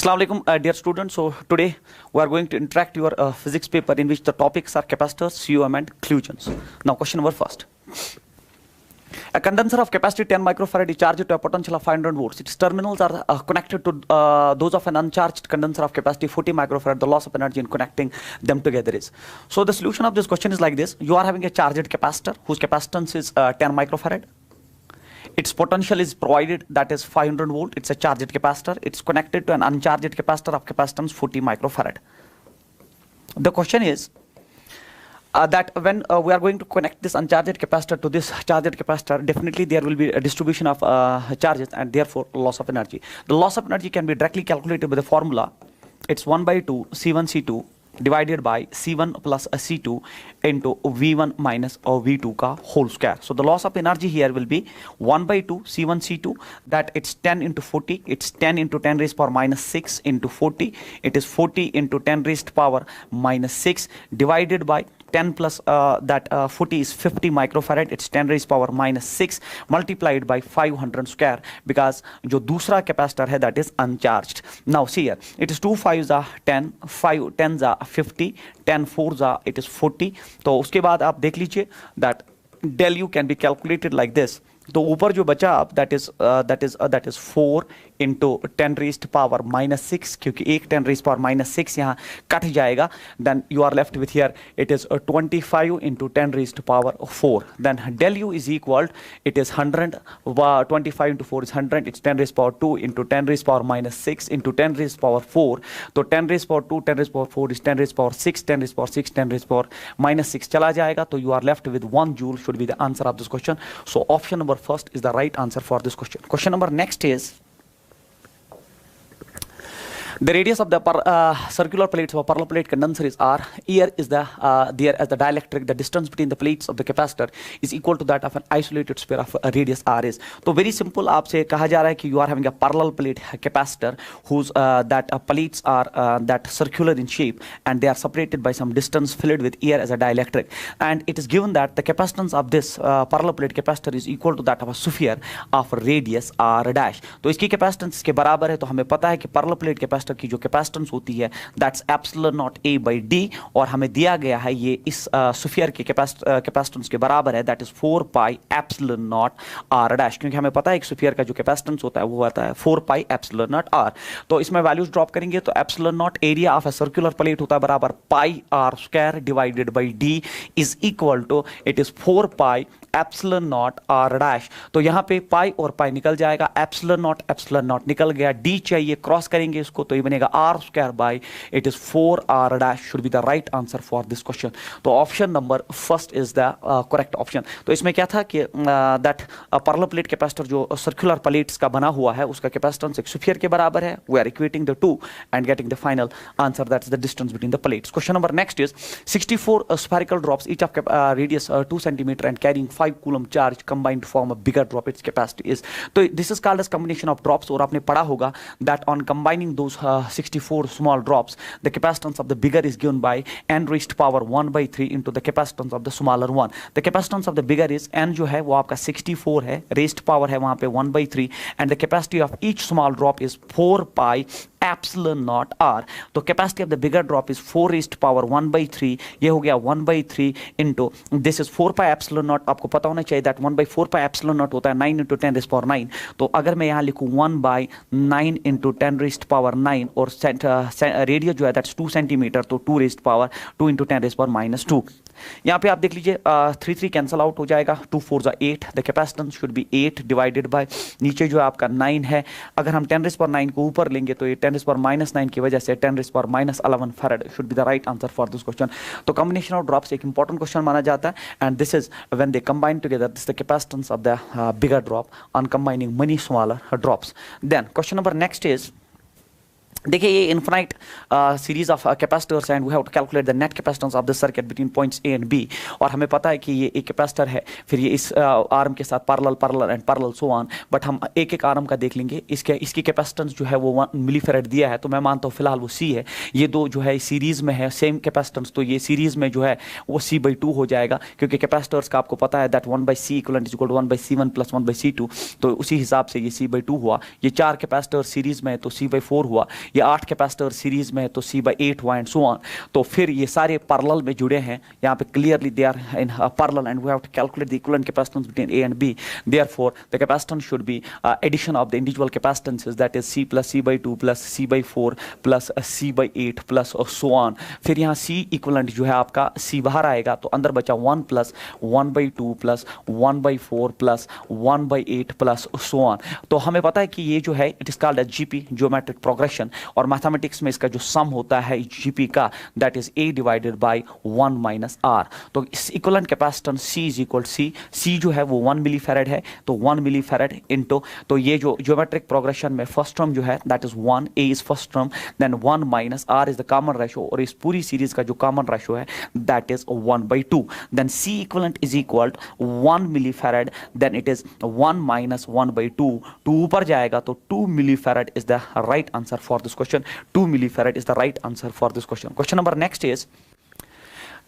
Assalamu alaikum, dear students. So today we are going to interact your physics paper in which the topics are capacitors, COM and clusions. Now question number first. A condenser of capacity 10 microfarad is charged to a potential of 500 volts. Its terminals are connected to those of an uncharged condenser of capacity 40 microfarad. The loss of energy in connecting them together is. So the solution of this question is like this. You are having a charged capacitor whose capacitance is 10 microfarad. Its potential is provided, that is 500 volt. It's a charged capacitor. It's connected to an uncharged capacitor of capacitance 40 microfarad. The question is that when we are going to connect this uncharged capacitor to this charged capacitor, definitely there will be a distribution of charges and therefore loss of energy. The loss of energy can be directly calculated by the formula. It's 1 by 2 C1 C2 divided by C1 plus C2 into V1 minus V2 ka whole square. So the loss of energy here will be 1 by 2 C1 C2, that it's 10 into 40, it's 10 into 10 raised power minus 6 into 40, it is 40 into 10 raised power minus 6 divided by 10 plus 40 is 50 microfarad, it's 10 raised power minus 6 multiplied by 500 square, because जो दूसरा capacitor है that is uncharged. Now see here, it is 2 5s are 10, 5 10s are 50, 10 4s are it is 40. तो उसके बाद आप देख लीजिए that del u can be calculated like this. तो ऊपर जो बचा आप that is 4 into 10 raised power minus 6, क्योंकि एक 10 raised power minus 6 यहाँ कट जाएगा, then you are left with here it is 25 into 10 raised power 4. Then del u is equal, it is 100, 25 into 4 is 100, it's 10 raised power 2 into 10 raised power minus 6 into 10 raised power 4. तो 10 raised power 2, 10 raised power 4 is 10 raised power 6, 10 raised power 6, 10 raised power minus 6 चला जाएगा. तो you are left with 1 joule should be the answer of this question. So option number first is the right answer for this question. Question number next is, the radius of the circular plates of a parallel plate condenser is r. Here is the there as the dielectric. The distance between the plates of the capacitor is equal to that of an isolated sphere of a radius r is. तो very simple आपसे कहा जा रहा है कि you are having a parallel plate capacitor whose plates are that circular in shape and they are separated by some distance filled with air as a dielectric, and it is given that the capacitance of this parallel plate capacitor is equal to that of a sphere of radius r dash. तो इसकी capacitance इसके बराबर है. तो हमें पता है कि parallel plate capacitor की जो कैपेसिटेंस होती है that's epsilon not a by D, और हमें दिया गया है ये इस स्फीयर के कैपेसिटेंस के बराबर है, that is 4 pi epsilon naught are dash, क्योंकि हमें पता है एक स्फीयर का जो कैपेसिटेंस होता है वो आता है 4 पाई एप्सिलॉन नॉट आर. तो इसमें वैल्यूज ड्रॉप करेंगे तो epsilon naught area of a circular plate होता है बराबर pi r square divided by d is equal to it is 4 pi epsilon naught are dash. तो यहाँ पे पाई और पाई निकल जाएगा, एप्सिलॉन नॉट निकल गया, डी चाहिए, क्रॉस करेंगे इसको तो ये बनेगा r square by it is 4 r dash should be the right answer for this question. तो option number first is the correct option. तो इसमें क्या था कि दैट पैरेलल प्लेट कैपेसिटर जो सर्कुलर प्लेट्स का बना हुआ है उसका कैपेसिटेंस एक स्फीयर के बराबर है. We are equating the two and getting the final answer, that is the distance between the plates. Question number next is 64 spherical drops each of radius 2 centimeter and carrying 5 coulomb charge combined to form a bigger drop. Its capacity is, so this is called as combination of drops. और आपने पढ़ा होगा that on combining those 64 small drops the capacitance of the bigger is given by n raised power 1 by 3 into the capacitance of the smaller one. The capacitance of the bigger is n जो है वो आपका 64 है, raised power है वहाँ पे 1 by 3 and the capacity of each small drop is 4 pi epsilon naught r. तो capacity of the bigger drop is 4 raised power 1 by 3, ये हो गया 1 by 3 into this is 4 pi epsilon naught. आपको पता होना चाहिए that 1 by 4 pi epsilon naught होता है 9 into 10 raised power 9. तो अगर मैं यहाँ लिखूँ 1 by 9 into 10 raised power 9 और रेडियस जो है that's 2 सेंटीमीटर, तो 2 raised power 2 into 10 raised power minus 2. यहाँ पे आप देख लीजिए 3 3 कैंसल आउट हो जाएगा, 2 4 8, the capacitance should be 8 divided by नीचे जो है आपका 9 है. अगर हम 10 रेज़ पावर 9 को ऊपर लेंगे तो ये 10 रेज़ पावर माइनस 9 की वजह से 10 raise power minus 11 farad should be the right answer for this question. तो कॉम्बिनेशन ऑफ ड्रॉप्स एक इंपॉर्टेंट क्वेश्चन माना जाता है and this is when they combine together, this the capacitance of the bigger drop on combining many smaller drops. Then question number next is, देखिए ये infinite series of capacitors and we have to calculate the net capacitance of the circuit between points A and B. और हमें पता है कि ये एक capacitor है, फिर ये इस आर्म के साथ parallel and parallel so on, but हम एक एक आर्म का देख लेंगे. इसकी कैपेसिटेंस जो है वो 1 मिलीफेरेड दिया है, तो मैं मानता हूँ फिलहाल वो सी है. ये दो जो है सीरीज में है सेम कैपेसिटेंस, तो ये सीरीज में जो है वो C/2 हो जाएगा, क्योंकि कैपेसिटर्स का आपको पता है that 1/C equivalent is equal to 1/C1 plus 1/C2. तो उसी हिसाब से ये C/2 हुआ. ये 4 कैपेसिटर सीरीज में है तो C/4 हुआ. ये 8 कैपेसिटर सीरीज में है तो C/8 हुआ एंड सो ऑन। तो फिर ये सारे पैरेलल में जुड़े हैं, यहाँ पे clearly they are in parallel and we have to calculate the equivalent capacitance between A and B। Therefore the capacitance should be addition of the individual capacitances, that is C plus C/2 plus C/4 plus C/8 plus so on। फिर यहाँ C equivalent जो है आपका C बाहर आएगा तो अंदर बचा 1 plus 1/2 plus 1/4 plus 1/8 plus so on। तो हमें पता है कि ये जो है it is called as GP, geometric progression, और मैथमेटिक्स में इसका जो सम होता है GP का that is A divided by 1 minus R। तो इस equivalent capacitance C is equal C जो है वो 1 मिली फैराड है, तो 1 मिली फैराड इनटू, तो ये जो ज्योमेट्रिक प्रोग्रेशन में फर्स्ट टर्म जो है that is 1, A is first term, then 1 minus R is the common ratio, और इस पूरी सीरीज का जो कॉमन रेशो है that is 1/2। Then C equivalent is equal 1 milli farad, then it is 1 minus 1/2, 2 ऊपर जाएगा तो 2 milli farad is the right answer for this question. 2 milli farad is the right answer for this question. Question number next is,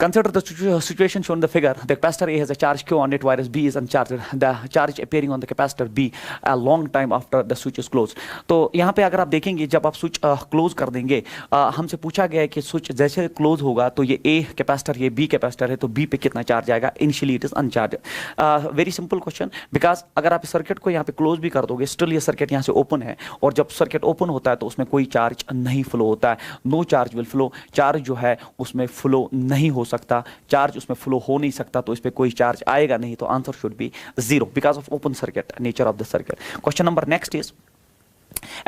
consider the situation shown in the figure. The capacitor A has a charge Q on it, whereas B is uncharged. The charge appearing on the capacitor B a long time after the switch is closed. तो यहाँ पे अगर आप देखेंगे जब आप switch close कर देंगे, हमसे पूछा गया है कि स्विच जैसे क्लोज होगा तो ये A कैपेसिटर, ये B कैपेसिटर है, तो B पे कितना चार्ज आएगा? Initially it is अनचार्ज। Very simple question, because अगर आप सर्किट को यहाँ पे क्लोज भी कर दोगे स्टिल ये सर्किट यहाँ से ओपन है, और जब सर्किट ओपन होता है तो उसमें कोई चार्ज नहीं फ्लो होता है, no charge will flow. Charge जो है उसमें फ्लो नहीं हो सकता, चार्ज उसमें फ्लो हो नहीं सकता, तो इस पे कोई चार्ज आएगा नहीं, तो answer should B 0 because of open circuit nature of the circuit. Question number next is,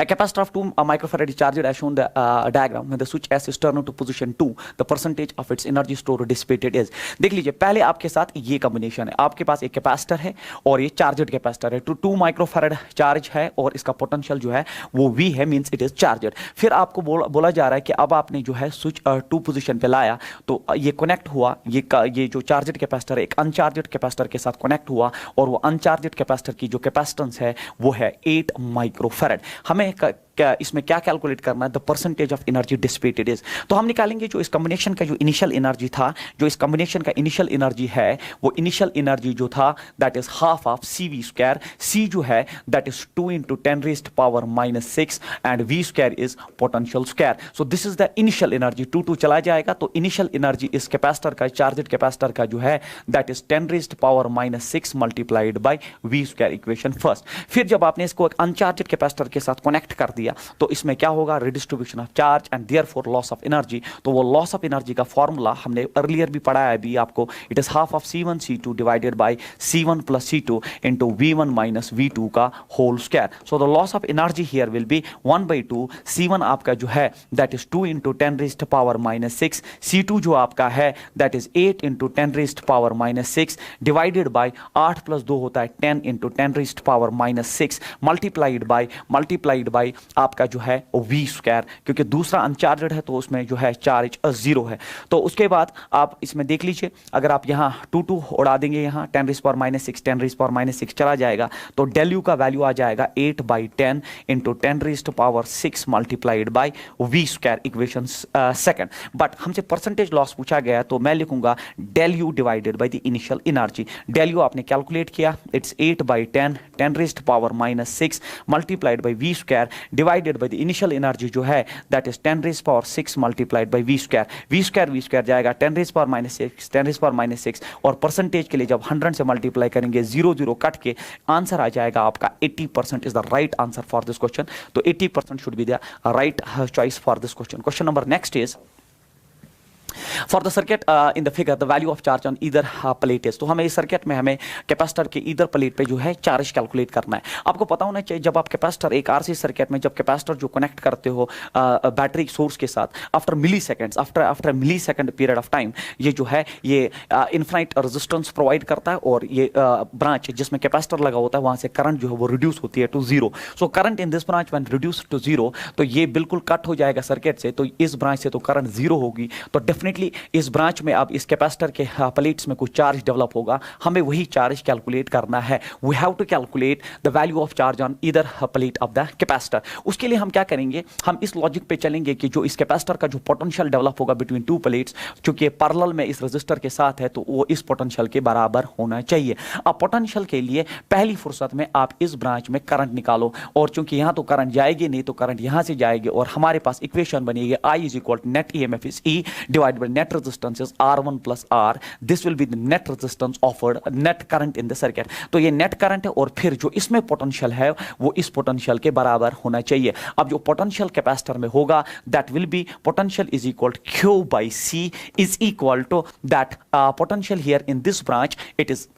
a capacitor of 2 microfarad is charged as shown the diagram. When the switch S is turned to position 2, the percentage of its energy stored dissipated is। देख लीजिए पहले आपके साथ ये combination है, आपके पास एक capacitor है और ये चार्जड कैपेसिटर है, तो 2 माइक्रोफैराड चार्ज है और इसका पोटेंशियल जो है वो V है, मींस इट इज चार्जड। फिर आपको बोला जा रहा है कि अब आपने जो है स्विच 2 पोजीशन पे लाया तो ये कनेक्ट हुआ, ये जो चार्जड कैपेसिटर है एक अनचार्जड कैपेसिटर के साथ कनेक्ट हुआ, और वो अनचार्जड कैपेसिटर की जो कैपेसिटेंस है वो है 8 माइक्रोफैराड। हमें इसमें क्या कैलकुलेट करना है? The percentage of energy dissipated is. तो हम निकालेंगे जो इस कॉम्बिनेशन का जो इनिशियल एनर्जी था, जो इस कॉम्बिनेशन का इनिशियल एनर्जी है वो इनिशियल एनर्जी जो था that is half of CV²। C जो है that is 2 × 10⁻⁻⁶ and V² is potential square. So this is the initial energy. 2 चला जाएगा तो इनिशियल एनर्जी इस कैपेसिटर का, चार्जड कैपेसिटर का जो है that is 10⁻⁻⁶ multiplied by V², equation first. फिर जब आपने इसको एक अनचार्जड कैपेसिटर के साथ कनेक्ट कर दिया तो इसमें क्या होगा? Redistribution of charge and therefore loss of energy. तो वो लॉस ऑफ एनर्जी का फॉर्मूला हमने अर्लियर भी पढ़ा है अभी आपको, it is half of C1 C2 divided by C1 plus C2 into V1 minus V2 का whole square. So the loss of energy here will be 1/2। C1 आपका जो है दैट इज 2 × 10⁻⁻⁶, C2 जो आपका है दैट इज 8 × 10⁻⁻⁶ डिवाइडेड बाय 8 + 2 होता है 10 × 10⁻⁻⁶ multiplied bye आपका जो है V², क्योंकि दूसरा अनचार्जड है तो उसमें जो है चार्ज 0 है। तो उसके बाद आप इसमें देख लीजिए, अगर आप यहाँ 2 उड़ा देंगे, यहाँ 10⁻⁶ 10�6 चला जाएगा तो डेल U का वैल्यू आ जाएगा 8/10 × 10⁻⁶ multiplied by V², equation second. But हमसे परसेंटेज लॉस पूछा गया तो मैं लिखूंगा del U divided by the initial energy. Del U आपने कैलकुलेट किया, it's 8/10 10⁻⁻⁶ multiplied by V² divided by the initial energy जो है that is 10⁻⁶ multiplied by V²। V² जाएगा 10⁻⁻⁶ और परसेंटेज के लिए जब 100 से मल्टीप्लाई करेंगे 0 कट के आंसर आ जाएगा आपका 80% is the right answer for this question. तो 80% should be the right choice for this question. Question number next is, For the circuit in the figure, the value of charge on either plate is। तो हमें इस circuit में हमें capacitor के either plate पे जो है चार्ज कैलकुलेट करना है। आपको पता होना चाहिए जब आप कैपेसिटर एक RC सर्किट में जब कैपेसिटर जो कनेक्ट करते हो बैटरी सोर्स के साथ after milliseconds, after millisecond period of time ये जो है ये इनफाइनाइट रेजिस्टेंस प्रोवाइड करता है, और ये ब्रांच जिसमें कैपेसिटर लगा होता है वहाँ से करंट जो है वो रिड्यूस होती है to 0। So current in this branch when reduce to 0 तो ये बिल्कुल कट हो जाएगा सर्किट से, तो इस ब्रांच से तो करंट 0 होगी, तो डेफिनेटली बेसिकली इस ब्रांच में अब इस कैपेसिटर के प्लेट्स में कुछ चार्ज डेवलप होगा, हमें वही चार्ज कैलकुलेट करना है। We have to calculate the value of charge on either plate of the capacitor. उसके लिए हम क्या करेंगे, हम इस लॉजिक पे चलेंगे कि जो इस कैपेसिटर का जो पोटेंशियल डेवलप होगा बिटवीन टू प्लेट्स, चूंकि पैरेलल में इस रजिस्टर के साथ है तो वो इस पोटेंशियल के बराबर होना चाहिए। अब पोटेंशियल के लिए पहली फुर्सत में आप इस ब्रांच में करंट निकालो, और चूंकि यहां तो करंट जाएगी नहीं तो करंट यहां से जाएगी, और हमारे पास इक्वेशन बनेगी I is equal to net EMF is E divided by net resistance is R1 plus R. This will be the net resistance offered, net current in the circuit. तो ये नेट करंट है, और फिर जो इसमें potential है वो इस पोटेंशियल के बराबर होना चाहिए। अब जो पोटेंशियल कैपेसिटर में होगा that will be potential is equal to Q by C is equal to that potential here in this branch, it is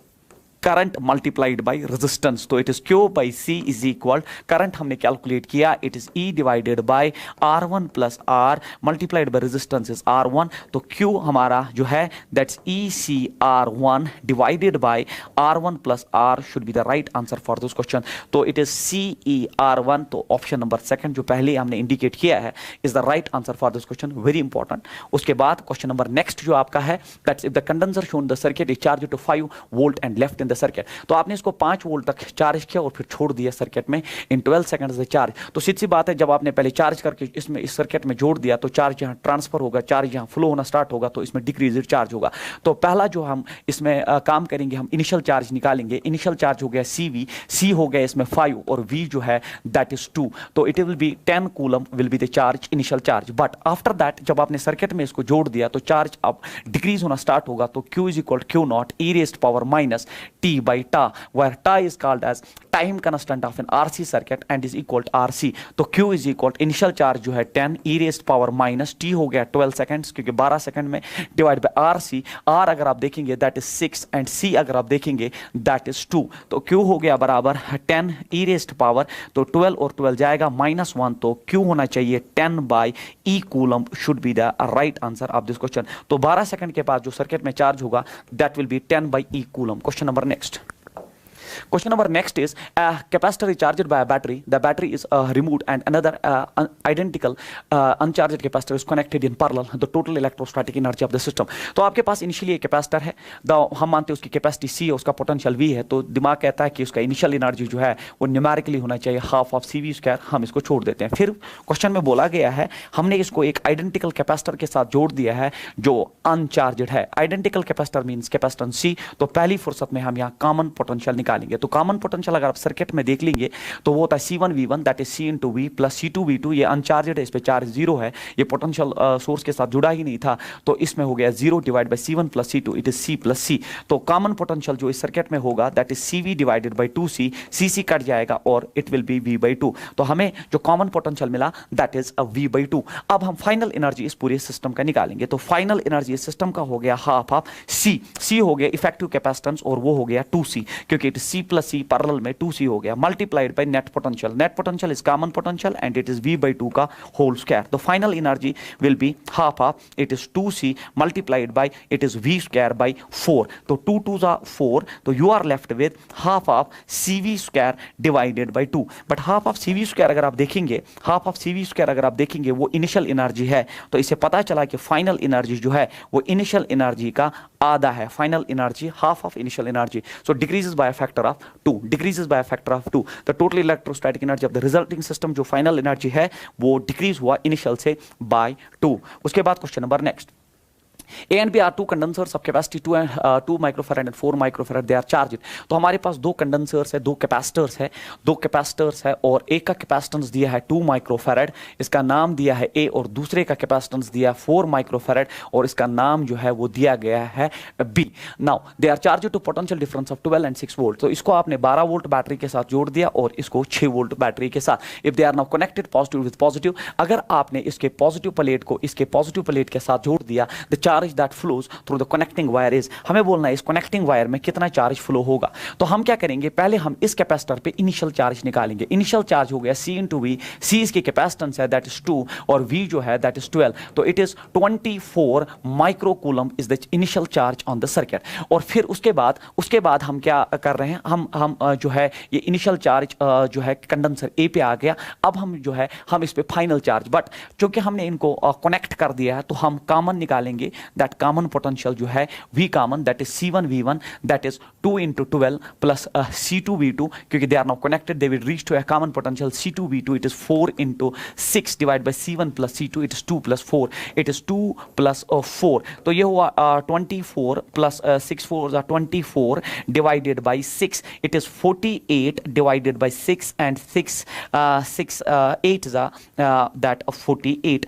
current multiplied by resistance. तो it is Q by C is equal, current हमने calculate किया, it is E divided by R1 plus R multiplied by resistance is R1। तो Q हमारा जो है that's ECR1 divided by R1 plus R should be the right answer for this question. तो it is CER1। तो option number second जो पहले हमने indicate किया है is the right answer for this question, very important. उसके बाद question number next जो आपका है that's if the condenser shown the circuit is charge to 5 volt and left in circuit. तो आपने इसको 5 वोल्ट तक चार्ज किया और फिर छोड़ दिया सर्किट में इन 12 सेकंड्स से चार्ज। तो सीधी सी बात है, जब आपने पहले चार्ज करके इसमें इस सर्किट में जोड़ दिया तो चार्ज यहां ट्रांसफर होगा, चार्ज यहां फ्लो होना स्टार्ट होगा, तो इसमें डिक्रीज चार्ज होगा। तो पहला जो हम इसमें काम करेंगे, हम इनिशियल चार्ज निकालेंगे। इनिशियल चार्ज हो गया CV, C हो गया इसमें 5 और V जो है दैट इज 2। तो it will be 10 coulomb will be the charge, initial charge. But after that जब आपने सर्किट में इसको जोड़ दिया तो चार्ज अब डिक्रीज होना स्टार्ट होगा। तो Q is equal Q not E raised power minus T by ta, where ta is called as time constant of an RC circuit and is equal to RC। तो Q is equal to initial charge जो है 10 e raised power minus t हो गया 12 seconds, क्योंकि 12 second में divide by RC। R अगर आप देखेंगे दैट इज 6 एंड C अगर आप देखेंगे दैट इज 2। तो Q हो गया बराबर 10 e raised power, तो 12 और 12 जाएगा -1, तो Q होना चाहिए 10 by E coulomb should be the right answer of this question. तो 12 सेकंड के बाद जो सर्किट में चार्ज होगा that will B 10 by E coulomb. Question number next. Question number next is a capacitor is charged by a battery. The battery is removed and another identical uncharged capacitor is connected in parallel. The total electrostatic energy of the system. तो आपके पास initially एक capacitor है, हम मानते हैं उसकी capacity C है, उसका पोटेंशियल V है। तो दिमाग कहता है कि उसका इनिशियल एनर्जी जो है वो न्यूमेरिकली होना चाहिए हाफ ऑफ CV स्क्वायर। हम इसको छोड़ देते हैं। फिर क्वेश्चन में बोला गया है हमने इसको एक आइडेंटिकल कैपेसिटर के साथ जोड़ दिया है जो अनचार्जड है। Identical capacitor means capacitance C। तो पहली फुर्सत में हम यहाँ कॉमन पोटेंशियल निकालेंगे। तो कॉमन पोटेंशियल अगर आप सर्किट में देख लेंगे तो वो होता है C1V1 that is C into V plus C2V2। ये अनचार्जड है, इस पे चार्ज 0 है, ये पोटेंशियल सोर्स के साथ जुड़ा ही नहीं था, तो इसमें हो गया 0 divide by C1 plus C2 it is C plus C। तो कॉमन पोटेंशियल जो इस सर्किट में होगा that is CV divided by 2C, CC cut जाएगा और इट विल बी V/2। तो हमें जो कॉमन पोटेंशियल मिला दैट इज V/2। अब हम फाइनल एनर्जी इस पूरे सिस्टम का निकालेंगे। तो फाइनल एनर्जी इस सिस्टम का हो गया हाफ ऑफ C हो गया इफेक्टिव कैपेसिटेंस और वो हो गया 2C, क्योंकि it C plus C parallel में 2C हो गया multiplied by net potential. Net potential is common potential and it is V/2 का whole square. The final energy will be half of it is 2C multiplied by it is V square by 4। तो 2 2s are 4, तो you are left with half of CV square divided by 2। But half of CV square अगर आप देखेंगे, half of CV square अगर आप देखेंगे वो initial energy है, तो इससे पता चला कि फाइनल एनर्जी जो है वो इनिशियल एनर्जी का आधा है। Final energy half of initial energy, so decreases by factor of 2, decreases by factor of 2। The total electrostatic energy of the resulting system जो फाइनल एनर्जी है वो डिक्रीज हुआ इनिशियल से बाय 2। उसके बाद question number next. A and B are two condensers of capacity 2 microfarad and 4 microfarad. They are charged. तो हमारे पास दो कंडेंसर्स है, दो कैपेसिटर्स है, और एक का कैपेसिटेंस दिया है 2 माइक्रोफैरड, इसका नाम दिया है A, और दूसरे का कैपेसिटेंस दिया है 4 माइक्रोफैरड और इसका नाम जो है वो दिया गया है B। Now they are charge to potential difference of 12 and 6 volt. तो इसको आपने 12 वोल्ट बैटरी के साथ जोड़ दिया और इसको 6 वोल्ट बैटरी के साथ। If they are now connected positive with positive, अगर आपने इसके पॉजिटिव प्लेट को इसके पॉजिटिव प्लेट के साथ जोड़ दिया, the charge that flows through the connecting wire is, हमें बोलना है इस कनेक्टिंग वायर में कितना चार्ज फ्लो होगा। तो हम क्या करेंगे, पहले हम इस कैपेसिटर पे इनिशियल चार्ज निकालेंगे। इनिशियल चार्ज हो गया C इंटू V, C इसकी कैपेसिटेंस है दैट इज 2 और V जो है दैट इज 12, तो it is 24 microcoulomb is the initial charge on the circuit. और फिर उसके बाद हम क्या कर रहे हैं, हम जो है ये इनिशियल चार्ज जो है कंडेंसर A पे आ गया। अब हम जो है हम इस पे फाइनल चार्ज, बट क्योंकि हमने इनको कनेक्ट कर दिया है तो हम कॉमन निकालेंगे दैट कॉमन पोटेंशियल जो है V common that is C1 V1 that is 2 into 12 plus C2 V2 क्योंकि they are now connected they will reach to a common potential C2 V2 it is 4 into 6 divided by C1 plus C2 it is 2 plus 4 it is 2 plus 4 तो ये हुआ 24 plus 6 4 24 divided by 6 it is 48 divided by 6 and 6 8 that 48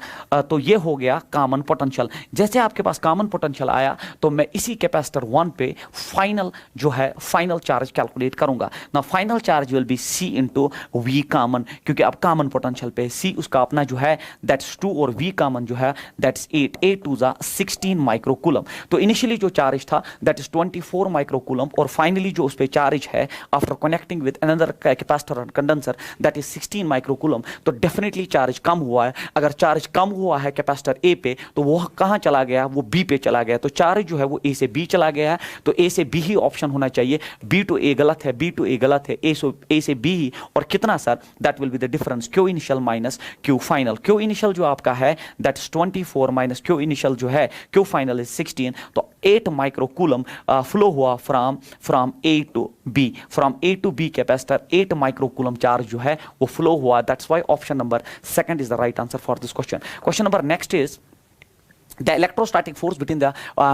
तो ये हो गया common potential. जैसे आपके पास common potential आया तो मैं इसी कैपेसिटर 1 पे फाइनल जो है फाइनल चार्ज कैलकुलेट करूंगा ना। Final charge will be C into V common क्योंकि अब कॉमन पोटेंशियल पे C उसका अपना जो है दैट्स 2 और V कॉमन जो है दैट्स 8 8 2 16 माइक्रोकूलम। तो इनिशियली जो चार्ज था दैट इज 24 माइक्रोकूलम और फाइनली जो उस पे चार्ज है after connecting with another capacitor and condenser that is 16 microcoulomb. तो डेफिनेटली चार्ज कम हुआ है। अगर चार्ज कम हुआ है कैपेसिटर A पे तो वो कहां चला गया, वो B पे चला गया। तो चार्ज जो है वो A से B चला गया है तो A से B ही ऑप्शन होना चाहिए। B to A गलत है, B to A गलत है, A से B ही। और कितना sir, that will be the difference Q initial minus Q final. Q initial जो आपका है that is 24 minus Q initial जो है Q फाइनल इज 16 तो 8 माइक्रोकूलम फ्लो हुआ from A to B, from A to B capacitor 8 microcoulomb charge जो है वो फ्लो हुआ। That's why option number second is the right answer for this question. Question number next is the electrostatic force between the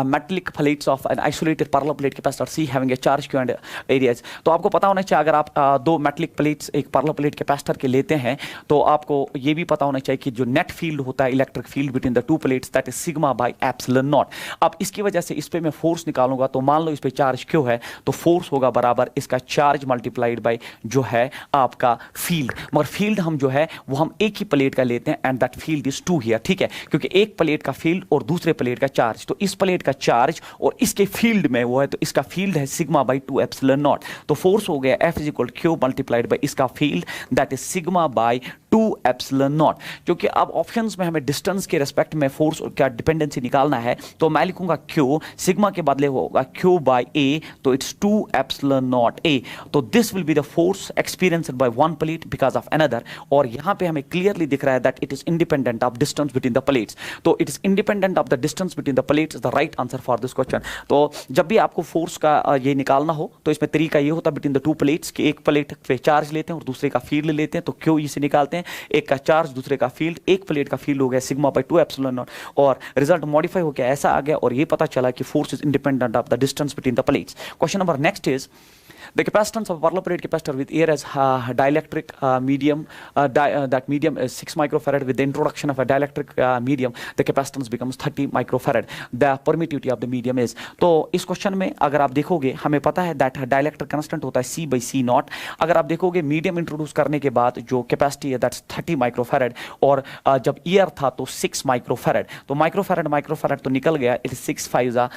metallic plates of an isolated parallel plate capacitor C having a charge Q and areas। तो आपको पता होना चाहिए अगर आप दो metallic plates एक parallel plate capacitor के लेते हैं तो आपको ये भी पता होना चाहिए कि जो नेट फील्ड होता है electric field between the two plates that is sigma by epsilon not. अब इसकी वजह से इस पे मैं फोर्स निकालूंगा तो मान लो इस पे चार्ज Q है तो फोर्स होगा बराबर इसका चार्ज मल्टीप्लाइड बाय जो है आपका फील्ड। मगर फील्ड हम जो है वो हम एक ही प्लेट का लेते हैं and that field is 2 here, ठीक है, क्योंकि एक प्लेट का फील्ड और दूसरे प्लेट का चार्ज। तो इस प्लेट का चार्ज और इसके फील्ड में वो है तो इसका फील्ड है सिग्मा बाय 2 एप्सिलॉन नॉट। तो फोर्स हो गया F is equal Q multiplied by इसका field that is sigma by 2 epsilon naught. क्योंकि अब ऑप्शंस में हमें डिस्टेंस के रेस्पेक्ट में फोर्स और क्या डिपेंडेंसी निकालना है तो मैं लिखूंगा Q सिग्मा के बदले होगा Q बाय A तो इट्स 2 एप्सिलॉन नॉट A। तो this will be the force experienced by one plate because of another. और यहां पे हमें क्लियरली दिख रहा है that it is independent of distance between the plates. तो it is independent of the distance between the plates is the right answer for this question. तो जब भी आपको फोर्स का ये निकालना हो तो इसमें तरीका ये होता है बिटवीन द टू प्लेट्स कि एक प्लेट पे चार्ज लेते हैं और दूसरे का फील्ड लेते हैं तो Q इसे निकालते हैं, एक का चार्ज दूसरे का फील्ड, एक प्लेट का फील्ड हो गया सिग्मा बाय 2 एप्सिलॉन नॉट और रिजल्ट मॉडिफाई हो गया ऐसा आ गया और ये पता चला कि force is independent of the distance between the plates. Question number next is the capacitance of a parallel plate capacitor with air as dielectric medium that medium is 6 microfarad. With the introduction of a dielectric medium the capacitance becomes 30 microfarad. The permittivity of the medium is तो इस question में अगर आप देखोगे हमें पता है that dielectric constant होता है C by C नॉट। अगर आप देखोगे मीडियम इंट्रोड्यूस करने के बाद जो कैपेसिटी है दैट्स 30 माइक्रोफैरड और जब ईयर था तो 6 माइक्रोफैरड। तो माइक्रोफैरड तो निकल गया, इट इज 6 5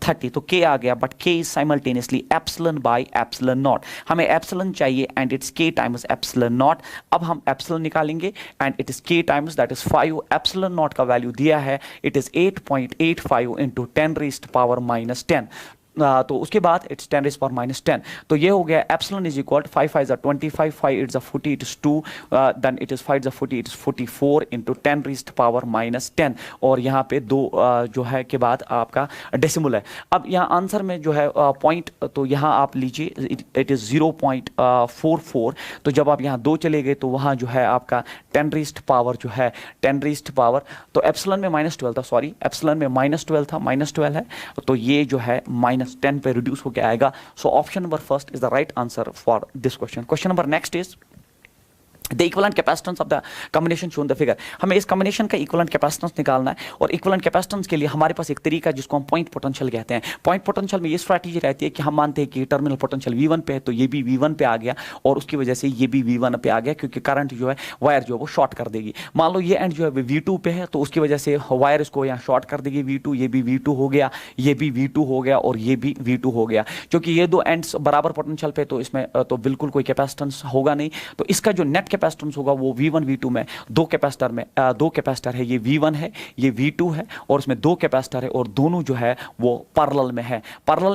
30 तो K आ गया but K is simultaneously epsilon by epsilon not. हमें एप्सिलॉन चाहिए and it's K times epsilon not. अब हम एप्सिलॉन निकालेंगे and it is K times that is 5। Epsilon not का वैल्यू दिया है it is 8.85 into 10 raised power minus 10। तो उसके बाद इट्स 10 रेज़्ड पावर माइनस 10 तो ये हो गया epsilon is equal 5 5 25 5 8 40 it is 2 then it is 5 40 it is 44 into 10 raised power minus 10 और यहाँ पे दो जो है के बाद आपका डेसिमल है। अब यहाँ आंसर में जो है पॉइंट तो यहाँ आप लीजिए इट इज 0.44 तो जब आप यहाँ 2 चले गए तो वहाँ जो है आपका 10 रेज़्ड पावर जो है 10 रेज़्ड पावर तो एप्सिलॉन में -12 था, सॉरी एप्सिलॉन में -12 था, -12 है तो ये जो है -10 पे रिड्यूस होकर आएगा। So option number first is the right answer for this question. Question number next is the equivalent capacitance of the combination shown the figure. हमें इस कॉम्बिनेशन का इक्विवेलेंट कैपेसिटेंस निकालना है और इक्विवेलेंट कैपेसिटेंस के लिए हमारे पास एक तरीका है जिसको हम पॉइंट पोटेंशियल कहते हैं। पॉइंट पोटेंशियल में ये स्ट्रैटेजी रहती है कि हम मानते हैं कि टर्मिनल पोटेंशियल V1 पे है तो ये भी V1 पे आ गया और उसकी वजह से ये भी V1 पे आ गया क्योंकि करंट जो है वायर जो है वो शॉर्ट कर देगी। मान लो ये एंड जो है V2 पे है तो उसकी वजह से वायर इसको यहाँ शॉर्ट कर देगी V2, ये भी V2 हो गया, ये भी V2 हो गया और ये भी V2 हो गया। क्योंकि ये दो एंड्स बराबर पोटेंशियल पे तो इसमें तो बिल्कुल कोई कैपेसिटेंस होगा नहीं। तो इसका जो नेट कैपेसिटेंस होगा वो V1 V2 में दो कैपेसिटर है, ये V1 है ये V2 है और उसमें 2 कैपेसिटर है और दोनों जो है वो पैरेलल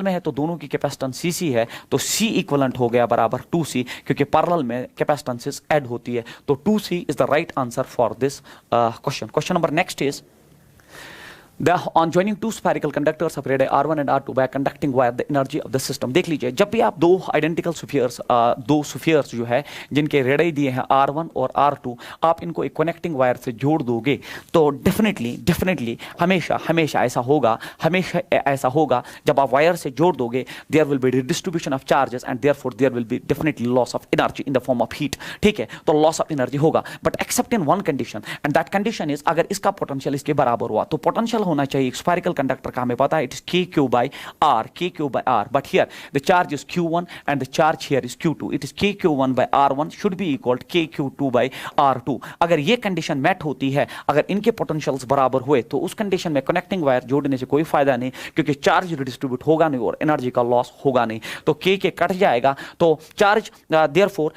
में है तो दोनों की कैपेसिटेंस CC है तो C इक्विवेलेंट हो गया बराबर 2C क्योंकि पैरेलल में कैपेसिटेंसेस ऐड होती है तो 2C is the right answer for this question. Question number next is On joining two spherical conductors of radii R1 and R2 by a conducting wire, the energy of the system. देख लीजिए, जब भी आप दो identical spheres जो है जिनके radii दिए हैं R1 और R2, आप इनको एक कनेक्टिंग वायर से जोड़ दोगे तो डेफिनेटली हमेशा ऐसा होगा जब आप वायर से जोड़ दोगे, there will be distribution of charges and therefore there will be definitely loss of energy in the form of heat. ठीक है, तो लॉस ऑफ एनर्जी होगा, but except in one condition, and that condition is अगर इसका potential इसके बराबर हुआ तो पोटेंशियल होना चाहिए स्फेरिकल कंडक्टर का, हमें पता है it is KQ by R, but here the charge is Q1 and the charge here is Q2. It is KQ1 by R1 should be equal to KQ2 by R2. अगर ये condition mat होती है, अगर इनके potentials बराबर हुए तो उस कंडीशन में कनेक्टिंग वायर जोड़ने से कोई फायदा नहीं, क्योंकि चार्ज डिस्ट्रीब्यूट होगा नहीं और एनर्जी का लॉस होगा नहीं, तो के कट जाएगा. तो charge therefore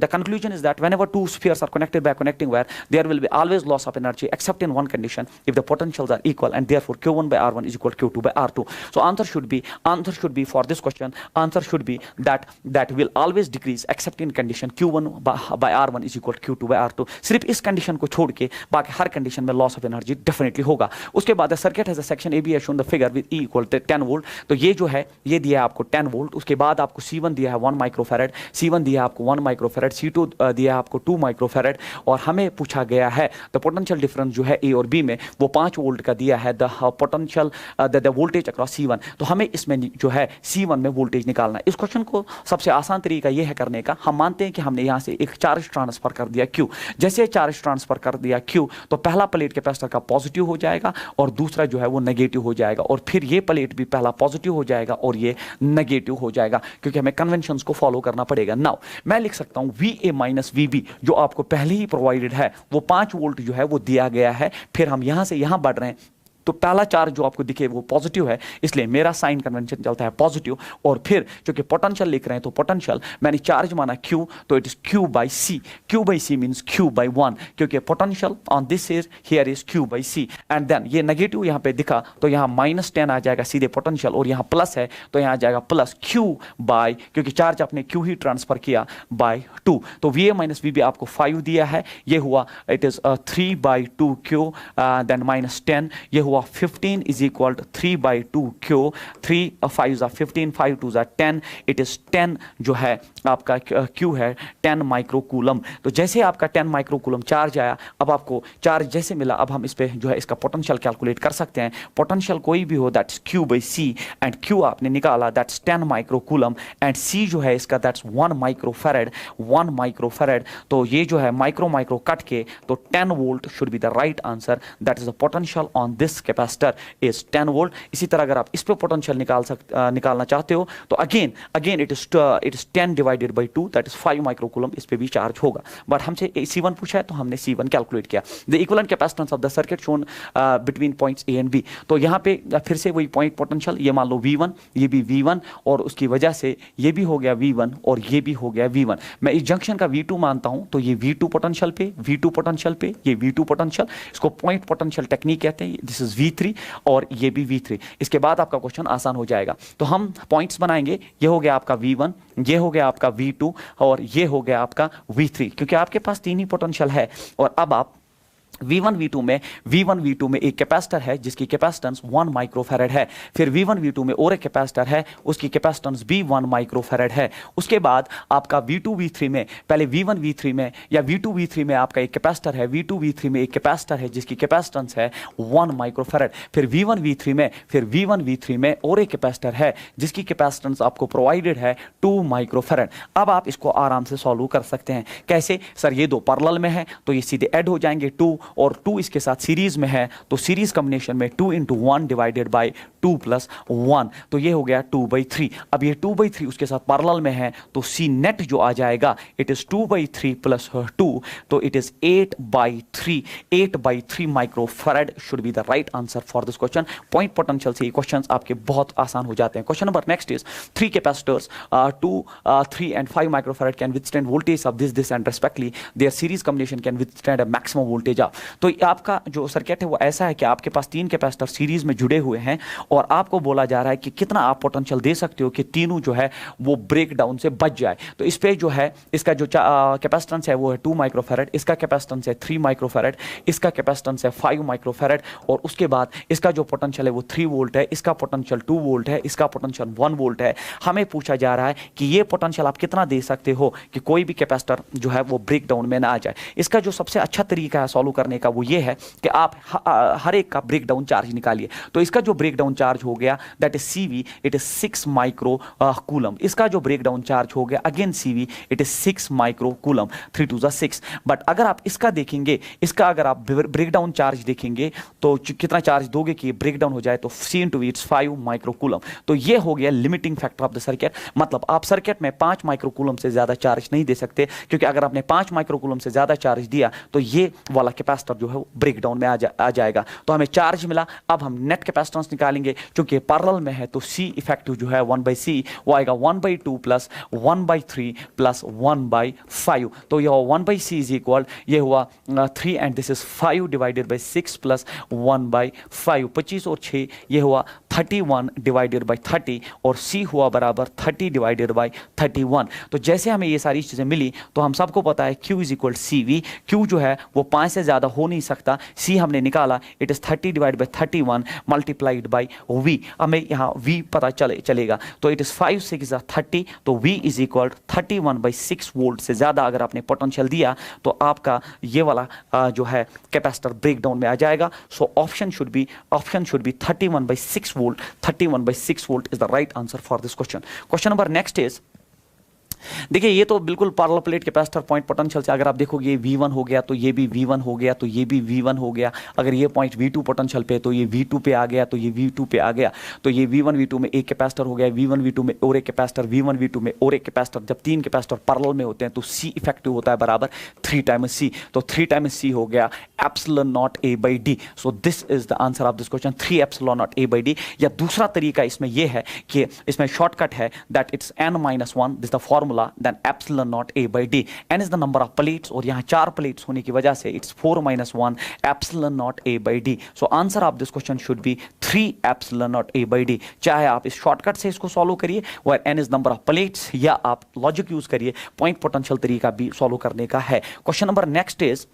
the conclusion is that whenever two spheres are connected by a connecting wire, there will be always loss of energy except in one condition, if the potentials are equal, and therefore Q1 by R1 is equal to Q2 by R2. So answer should be for this question, answer should be that will always decrease except in condition Q1 by R1 is equal to Q2 by R2. सिर्फ इस condition को छोड़ के बाकी हर condition में loss of energy definitely होगा. उसके बाद circuit has a section AB has shown the figure with E equal to 10 volt. तो ये जो है ये दिया है आपको 10 वोल्ट. उसके बाद आपको C1 दिया है 1 माइक्रोफैरड, C1 दिया है आपको 1 माइक्रोफैरड, C2 दिया है आपको 2 माइक्रोफैरड, और हमें पूछा गया है द पोटेंशियल डिफरेंस जो है A और B में वो 5 वोल्ट का दिया है, the potential the voltage across C1. तो हमें इसमें जो है C1 में वोल्टेज निकालना है. इस क्वेश्चन को सबसे आसान तरीका ये है करने का, हम मानते हैं कि हमने यहाँ से एक चार्ज ट्रांसफर कर दिया Q. जैसे चार्ज ट्रांसफर कर दिया Q तो पहला प्लेट कैपेसिटर का पॉजिटिव हो जाएगा और दूसरा जो है वो नेगेटिव हो जाएगा, और फिर ये प्लेट भी पहला पॉजिटिव हो जाएगा और ये नेगेटिव हो जाएगा, क्योंकि हमें कन्वेंशंस को फॉलो करना पड़ेगा. नाउ मैं लिख सकता हूं VA माइनस VB जो आपको पहले ही प्रोवाइडेड है, वो 5 वोल्ट जो है वो दिया गया है. फिर हम यहां से यहां बढ़ रहे हैं तो पहला चार्ज जो आपको दिखे वो पॉजिटिव है, इसलिए मेरा साइन कन्वेंशन चलता है पॉजिटिव. और फिर क्योंकि पोटेंशियल लिख रहे हैं तो पोटेंशियल मैंने चार्ज माना Q, तो it is Q by C. Q by C means Q by 1, क्योंकि potential on this is here is Q by C. And then ये नेगेटिव यहाँ पे दिखा तो यहाँ -10 आ जाएगा सीधे पोटेंशियल, और यहाँ प्लस है तो यहाँ आ जाएगा प्लस Q बाई, क्योंकि चार्ज आपने Q ही ट्रांसफर किया, बाई 2. तो VA माइनस VB आपको 5 दिया है, ये हुआ it is 3 by 2 Q, then -10, ये हुआ 15 is equal to 3 by 2 Q. 3 5s are 15, 5 2s are 10. It is 10 जो है आपका Q है 10 माइक्रोकूलम. तो जैसे आपका 10 माइक्रोकूलम चार्ज आया, अब आपको चार्ज जैसे मिला, अब हम इस पे जो है इसका पोटेंशियल कैलकुलेट कर सकते हैं. पोटेंशियल कोई भी हो that's Q by C, and Q आपने निकाला दैट्स 10 माइक्रोकूलम, एंड C जो है इसका दैट्स 1 माइक्रोफैरड. तो ये जो है माइक्रो कट के तो 10 volt should be the right answer. That is the potential on this capacitor is 10 volt. इसी तरह अगर आप इस पे पोटेंशियल निकालना चाहते हो तो again it is 10 divided by 2 that is 5 microcoulomb. इस पे भी चार्ज होगा, बट हमसे C1 पूछा है तो हमने C1 कैलकुलेट किया. The equivalent capacitance of the circuit shown between points A and B. तो यहाँ पे फिर से वही पॉइंट पोटेंशियल, ये मान लो V1, ये भी V1, और उसकी वजह से ये भी हो गया V1 और ये भी हो गया V1. मैं इस जंक्शन का V2 मानता हूं, तो ये V2 पोटेंशियल पे, V2 पोटेंशियल पे, ये V2 पोटेंशियल, इसको पॉइंट पोटेंशियल टेक्निक कहते हैं. दिस इज V3 और ये भी V3. इसके बाद आपका क्वेश्चन आसान हो जाएगा. तो हम पॉइंट्स बनाएंगे, ये हो गया आपका V1, ये हो गया आपका V2 और ये हो गया आपका V3, क्योंकि आपके पास 3 ही पोटेंशियल है. और अब आप V1 V2 में एक कैपेसिटर है जिसकी कैपेसिटेंस 1 माइक्रोफैरड है. फिर V1 V2 में और एक कैपेसिटर है, उसकी कैपेसिटेंस भी 1 माइक्रोफैरड है. उसके बाद आपका V2 V3 में, पहले V1 V3 में या V2 V3 में आपका एक कैपेसिटर है, V2 V3 में एक कैपेसिटर है जिसकी कैपेसिटेंस है 1 माइक्रोफैरड. फिर V1 V3 में और एक कैपेसिटर है जिसकी कैपेसिटेंस आपको प्रोवाइडेड है 2 माइक्रोफैरड. अब आप इसको आराम से सॉल्व कर सकते हैं. कैसे सर? ये दो पैरेलल में है तो ये सीधे ऐड हो जाएंगे 2, और 2 इसके साथ सीरीज में है तो सीरीज कॉम्बिनेशन में 2 into 1 डिवाइडेड बाय 2 + 1, तो ये हो गया 2/3. अब ये 2/3 उसके साथ पैरेलल में है तो C नेट जो आ जाएगा इट इज 2/3 + 2, तो it is 8/3 microfarad should be the right answer for this question. Point potential से ये क्वेश्चंस आपके बहुत आसान हो जाते हैं. Question number next is 3 capacitors 2, 3 and 5 microfarad can withstand voltage of this and respectively. Their series combination can withstand a maximum voltage of. तो आपका जो सर्किट है वो ऐसा है कि आपके पास 3 कैपेसिटर सीरीज में जुड़े हुए हैं और आपको बोला जा रहा है कि कितना आप पोटेंशियल दे सकते हो कि तीनों जो है वो ब्रेक डाउन से बच जाए। तो इस पे जो है इसका जो कैपेसिटेंस है वो है 2 माइक्रोफैरड, इसका कैपेसिटेंस है 3 माइक्रोफैरड, इसका कैपेसिटेंस है 5 माइक्रोफैरड और उसके बाद इसका जो पोटेंशियल है वो 3 वोल्ट है, इसका पोटेंशियल 2 वोल्ट है, इसका पोटेंशियल 1 वोल्ट है। हमें पूछा जा रहा है कि ये पोटेंशियल आप कितना दे सकते हो कि कोई भी कैपेसिटर जो है वो ब्रेक डाउन में ना आ जाए। इसका जो सबसे अच्छा तरीका है सॉल्व करने का वो ये है कि आप हर एक का ब्रेक डाउन चार्ज निकालिए। तो इसका जो ब्रेक डाउन चार्ज हो गया that is CV, it is 6 micro coulomb. इसका जो ब्रेक डाउन चार्ज हो गया again CV, it is 6 micro coulomb, 3 2 जा 6। बट अगर आप इसका देखेंगे, इसका अगर आप ब्रेक डाउन चार्ज देखेंगे तो कितना चार्ज दोगे कि ब्रेक डाउन हो जाए, तो C into V it's 5 micro coulomb. तो ये हो गया limiting factor of the circuit. मतलब आप सर्किट में 5 माइक्रो कूलम से ज्यादा चार्ज नहीं दे सकते, क्योंकि अगर आपने 5 माइक्रो कूलम से ज्यादा चार्ज दिया तो ये वाला कैपेसिटर जो है वो ब्रेक डाउन में आ जाएगा। तो हमें चार्ज मिला। अब हम नेट कैपेसिटेंस निकालेंगे, क्योंकि पैरेलल में है तो C इफेक्टिव जो है 1/C वो आएगा 1/2 प्लस 1/3 प्लस 1/5। तो यह 1/C इज इक्वल, ये हुआ 3 and this is 5 divided by 6 plus 1/5, 25 और 6 ये हुआ 31 डिवाइडेड बाई 30 और C हुआ बराबर 30 डिवाइडेड बाई 31। तो जैसे हमें ये सारी चीजें मिली तो हम सबको पता है Q is equal CV। Q जो है वो 5 से ज्यादा हो नहीं सकता। C हमने निकाला, it is 30 divide by 31 multiplied by V। हमें यहाँ V पता चलेगा। तो इट इज 5 6 30, तो V इज इक्वल 31/6 वोल्ट से ज्यादा अगर आपने पोटेंशियल दिया तो आपका ये वाला जो है कैपेसिटर ब्रेक डाउन में आ जाएगा। So option should be 31/6 volt. 31/6 volt is the right answer for this question. Question number next is, देखिए ये तो बिल्कुल parallel plate capacitor point potential से अगर आप देखोगे V1 हो गया तो ये भी V1 हो गया, तो ये भी V1 हो गया। अगर ये पॉइंट V2 पोटेंशियल पे तो ये V2 पे आ गया, तो ये V2 पे आ गया। तो ये V1 V2 में एक कैपेसिटर हो गया, V1 V2 में और एक कैपेसिटर, V1 V2 में और एक कैपेसिटर। जब 3 कैपेसिटर पैरेलल में होते हैं तो C इफेक्टिव होता है बराबर 3 टाइम्स C। तो 3 टाइम्स C हो गया epsilon not A/D। So this is the answer of this question, 3 epsilon not A/D। या दूसरा तरीका इसमें यह है कि इसमें शॉर्टकट है that it's n-1, this the formula, then epsilon naught A/D। n is the number of plates और यहाँ 4 plates होने की वजह से it's 4 - 1 epsilon naught A/D। So answer of this question should be 3 epsilon naught A/D। चाहे आप इस shortcut से इसको सॉल्व करिए where n is number of plates, या आप लॉजिक यूज करिए, पॉइंट पोटेंशियल तरीका भी सॉल्व करने का है। Question number next is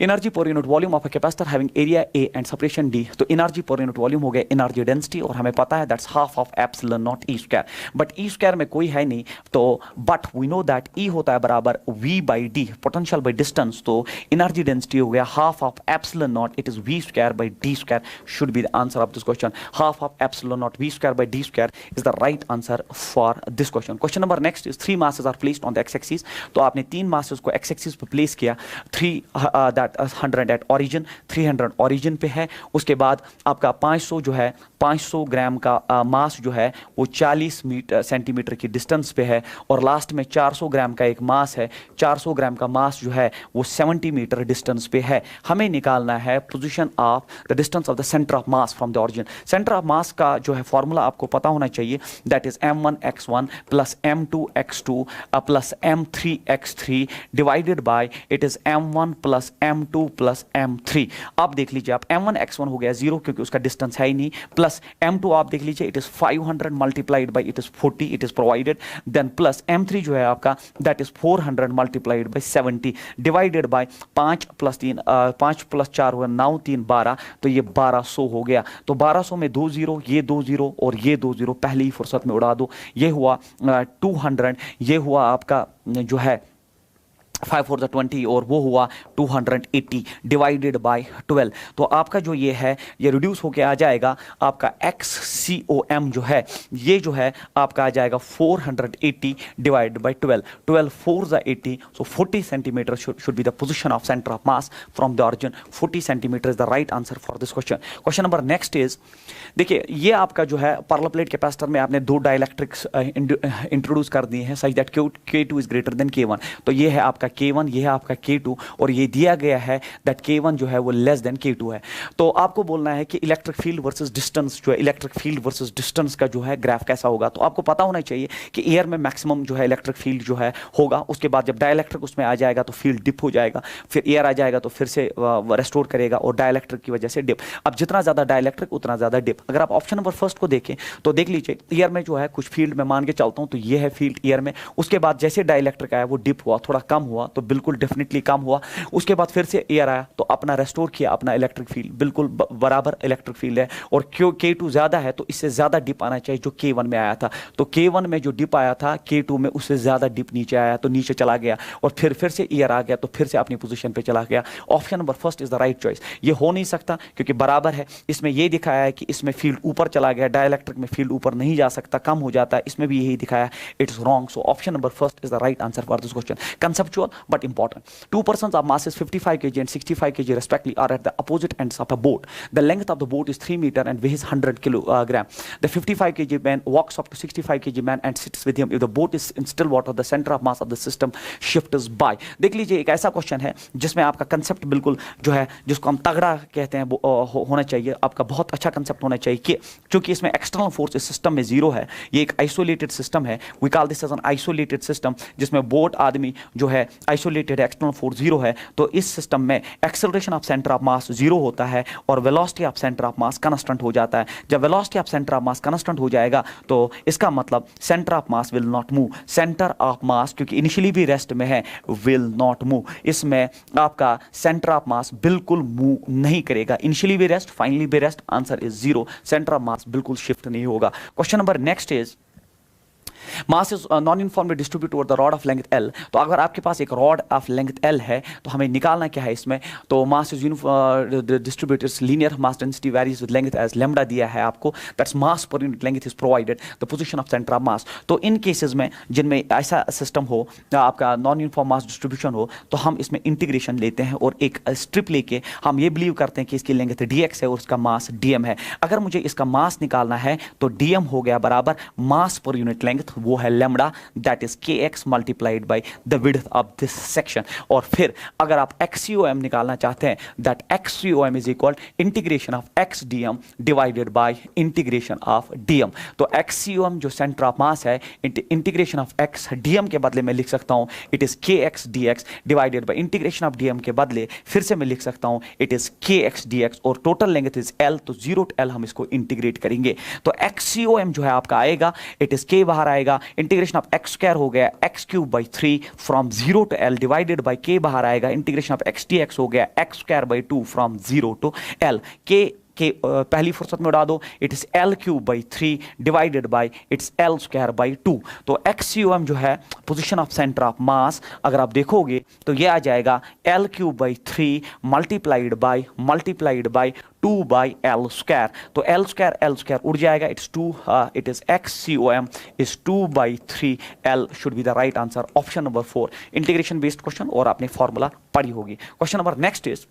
energy per unit volume of a capacitor having area A and separation D। तो एनर्जी पर यूनिट वॉल्यूम हो गया एनर्जी डेंसिटी, और हमें पता है that's half of epsilon not E square. But E square में कोई है नहीं, तो but we know that E होता है बराबर V/D, पोटेंशियल बाई डिस्टेंस। तो एनर्जी डेंसिटी हो गया half of epsilon not, it is V square by D square, should be the answer of this question. Half of epsilon not V square by D square is the right answer for this question. Question number next is 3 masses are placed on the X axis. तो आपने 3 masses को x axis पे place किया, 3 that 100 eight origin, 300 origin पे है। उसके बाद आपका 500 जो है 500 ग्राम का मास जो है वो 40 सेंटीमीटर की डिस्टेंस पे है, और लास्ट में 400 ग्राम का एक मास है। 400 ग्राम का मास जो है वो 70 मीटर डिस्टेंस पे है। हमें निकालना है position of the distance of the centre of mass from the origin. Centre of mass का जो है फॉर्मूला आपको पता होना चाहिए, that is m1x1 plus m2x2 plus m3x3 divided by it is m1 plus m2 plus m3। आप देख लीजिए, आप m1x1 हो गया 0 क्योंकि उसका डिस्टेंस है ही नहीं, प्लस m2 आप देख लीजिए it is 500 multiplied by it is 40, it is provided, then plus m3 जो है आपका that is 400 multiplied by 70 divided by 5 plus 3 5 plus 4 हुआ 9 3 12, तो ये 1200 हो गया। तो 1200 में 2 0, ये 2 0 और ये 2 0 पहली ही फुर्सत में उड़ा दो। ये हुआ 200, ये हुआ आपका जो है 5 4 20 और वो हुआ 280 डिवाइडेड बाय 12। तो आपका जो ये है ये रिड्यूस होके आ जाएगा, आपका XCOM जो है ये जो है आपका आ जाएगा 480 divided by 12। 12 4 80, so 40 centimetre should be the position of centre of mass from the origin. 40 centimetre is the right answer for this question. Question number next is, देखिए ये आपका जो है पैरेलल प्लेट कैपेसिटर में आपने 2 डाइलेक्ट्रिक्स इंट्रोड्यूस कर दिए हैं such that K2 is greater than K1। तो ये है आपका K1, ये है आपका K2 और ये दिया गया है दैट K1 जो है वो लेस देन K2 है। तो आपको बोलना है कि इलेक्ट्रिक फील्ड वर्सेस डिस्टेंस जो है, इलेक्ट्रिक फील्ड वर्सेस डिस्टेंस का जो है ग्राफ कैसा होगा। तो आपको पता होना चाहिए कि एयर में मैक्सिमम जो है इलेक्ट्रिक फील्ड जो है होगा, उसके बाद जब डाइलेक्ट्रिक उसमें आ जाएगा तो फील्ड डिप हो जाएगा, फिर एयर आ जाएगा तो फिर से रेस्टोर करेगा और डाइलेक्ट्रिक की वजह से डिप। अब जितना ज्यादा डाइलेक्ट्रिक उतना ज्यादा डिप। अगर आप ऑप्शन नंबर फर्स्ट को देखें तो देख लीजिए एयर में जो है कुछ फील्ड में मान के चलता हूं तो ये है फील्ड एयर में, उसके बाद जैसे डाइलेक्ट्रिक आया वो डिप हुआ, थोड़ा कम हुआ तो बिल्कुल डेफिनेटली कम हुआ, उसके बाद फिर से एयर आया तो अपना रेस्टोर किया अपना इलेक्ट्रिक फील्ड, बिल्कुल बराबर इलेक्ट्रिक फील्ड है। और क्यों K2 ज्यादा है तो इससे ज्यादा डिप आना चाहिए जो K1 में आया था। तो K1 में जो डिप आया था K2 में उससे ज्यादा डिप नीचे आया तो नीचे चला गया और फिर से एयर आ गया तो फिर से अपनी पोजीशन पे चला गया। Option number first is the right choice. ये हो नहीं सकता क्योंकि बराबर है। इसमें ये दिखाया है कि इसमें फील्ड ऊपर चला गया, डाइलेक्ट्रिक में फील्ड ऊपर नहीं जा सकता, कम हो जाता है, इसमें भी यही दिखाया। It is wrong. So option number first is the right answer for this question. Conceptual but important. Two persons of masses 55 kg and 65 kg respectively are at the opposite ends of a boat. The length of the boat is 3 meter and weighs 100 kilogram. The 55 kg man walks up to 65 kg man and sits with him. If the boat is in still water, the center of mass of the system shifts by. देख लीजिए एक ऐसा question है जिसमें आपका concept बिल्कुल जो है जिसको हम तगड़ा कहते हैं होना चाहिए, आपका बहुत अच्छा कंसेप्ट होना चाहिए कि क्योंकि इसमें एक्सटर्नल फोर्स इस सिस्टम में जीरो है, ये एक आइसोलेटेड सिस्टम है। We call this as an isolated system जिसमें बोट आदमी जो है आइसोलेटेड, एक्सटर्नल फोर्स जीरो है। तो इस सिस्टम में acceleration of centre of mass zero होता है और velocity of centre of mass constant हो जाता है। जब velocity of centre of mass constant हो जाएगा तो इसका मतलब centre of mass will not move. Centre of मास क्योंकि इनिशियली भी रेस्ट में है विल नॉट मूव, इसमें आपका सेंटर ऑफ मास बिल्कुल मूव नहीं करेगा। इनिशियली भी रेस्ट, फाइनली भी rest, answer is zero. Centre of मास बिल्कुल शिफ्ट नहीं होगा। Question number next is mass is non uniformly distribute over the rod of length L. तो अगर आपके पास एक रॉड ऑफ लेंथ एल है तो हमें निकालना क्या है इसमें। तो mass is distributed linear mass density varies with length as lambda दिया है आपको, that's mass per unit length is provided the position of centre of mass. तो इन केसेस में जिनमें ऐसा सिस्टम हो आपका नॉन यूनिफॉर्म मास डिस्ट्रीब्यूशन हो तो हम इसमें इंटीग्रेशन लेते हैं और एक स्ट्रिप लेके हम ये बिलीव करते हैं कि इसकी लेंथ dx है और इसका मास dm है। अगर मुझे इसका मास निकालना है तो dm हो गया बराबर मास पर यूनिट लेंथ, वो है lambda, that is kx multiplied by the width of this section. और फिर अगर आप XCOM निकालना चाहते हैं that XCOM is equal integration of x dm divided by integration of dm। तो XCOM जो सेंटर ऑफ मास है इंटीग्रेशन ऑफ x dm के बदले में लिख सकता हूं it is kx dx divided by integration of dm के बदले फिर से मैं लिख सकता हूं इट इज kx dx और टोटल लेंथ इज l, तो 0 to l हम इसको इंटीग्रेट करेंगे। तो XCOM जो है आपका आएगा इट इज k बाहर आएगा, इंटीग्रेशन ऑफ x स्क्वायर हो गया x cube by 3 from 0 to l divided by k बाहर आएगा, इंटीग्रेशन ऑफ x dx हो गया x square by 2 from 0 to l। के पहली फुर्सत में उड़ा दो it is l cube by 3 divided by its l square by 2। तो XCOM जो है पोजीशन ऑफ सेंटर ऑफ मास अगर आप देखोगे तो ये आ जाएगा l cube by 3 multiplied by 2 by l square. तो l स्क्वायर उड़ जाएगा, it's 2, it is XCOM is 2 by 3 l should be the right answer. Option number 4 integration based question और आपने फॉर्मूला पढ़ी होगी। क्वेश्चन नंबर नेक्स्ट इज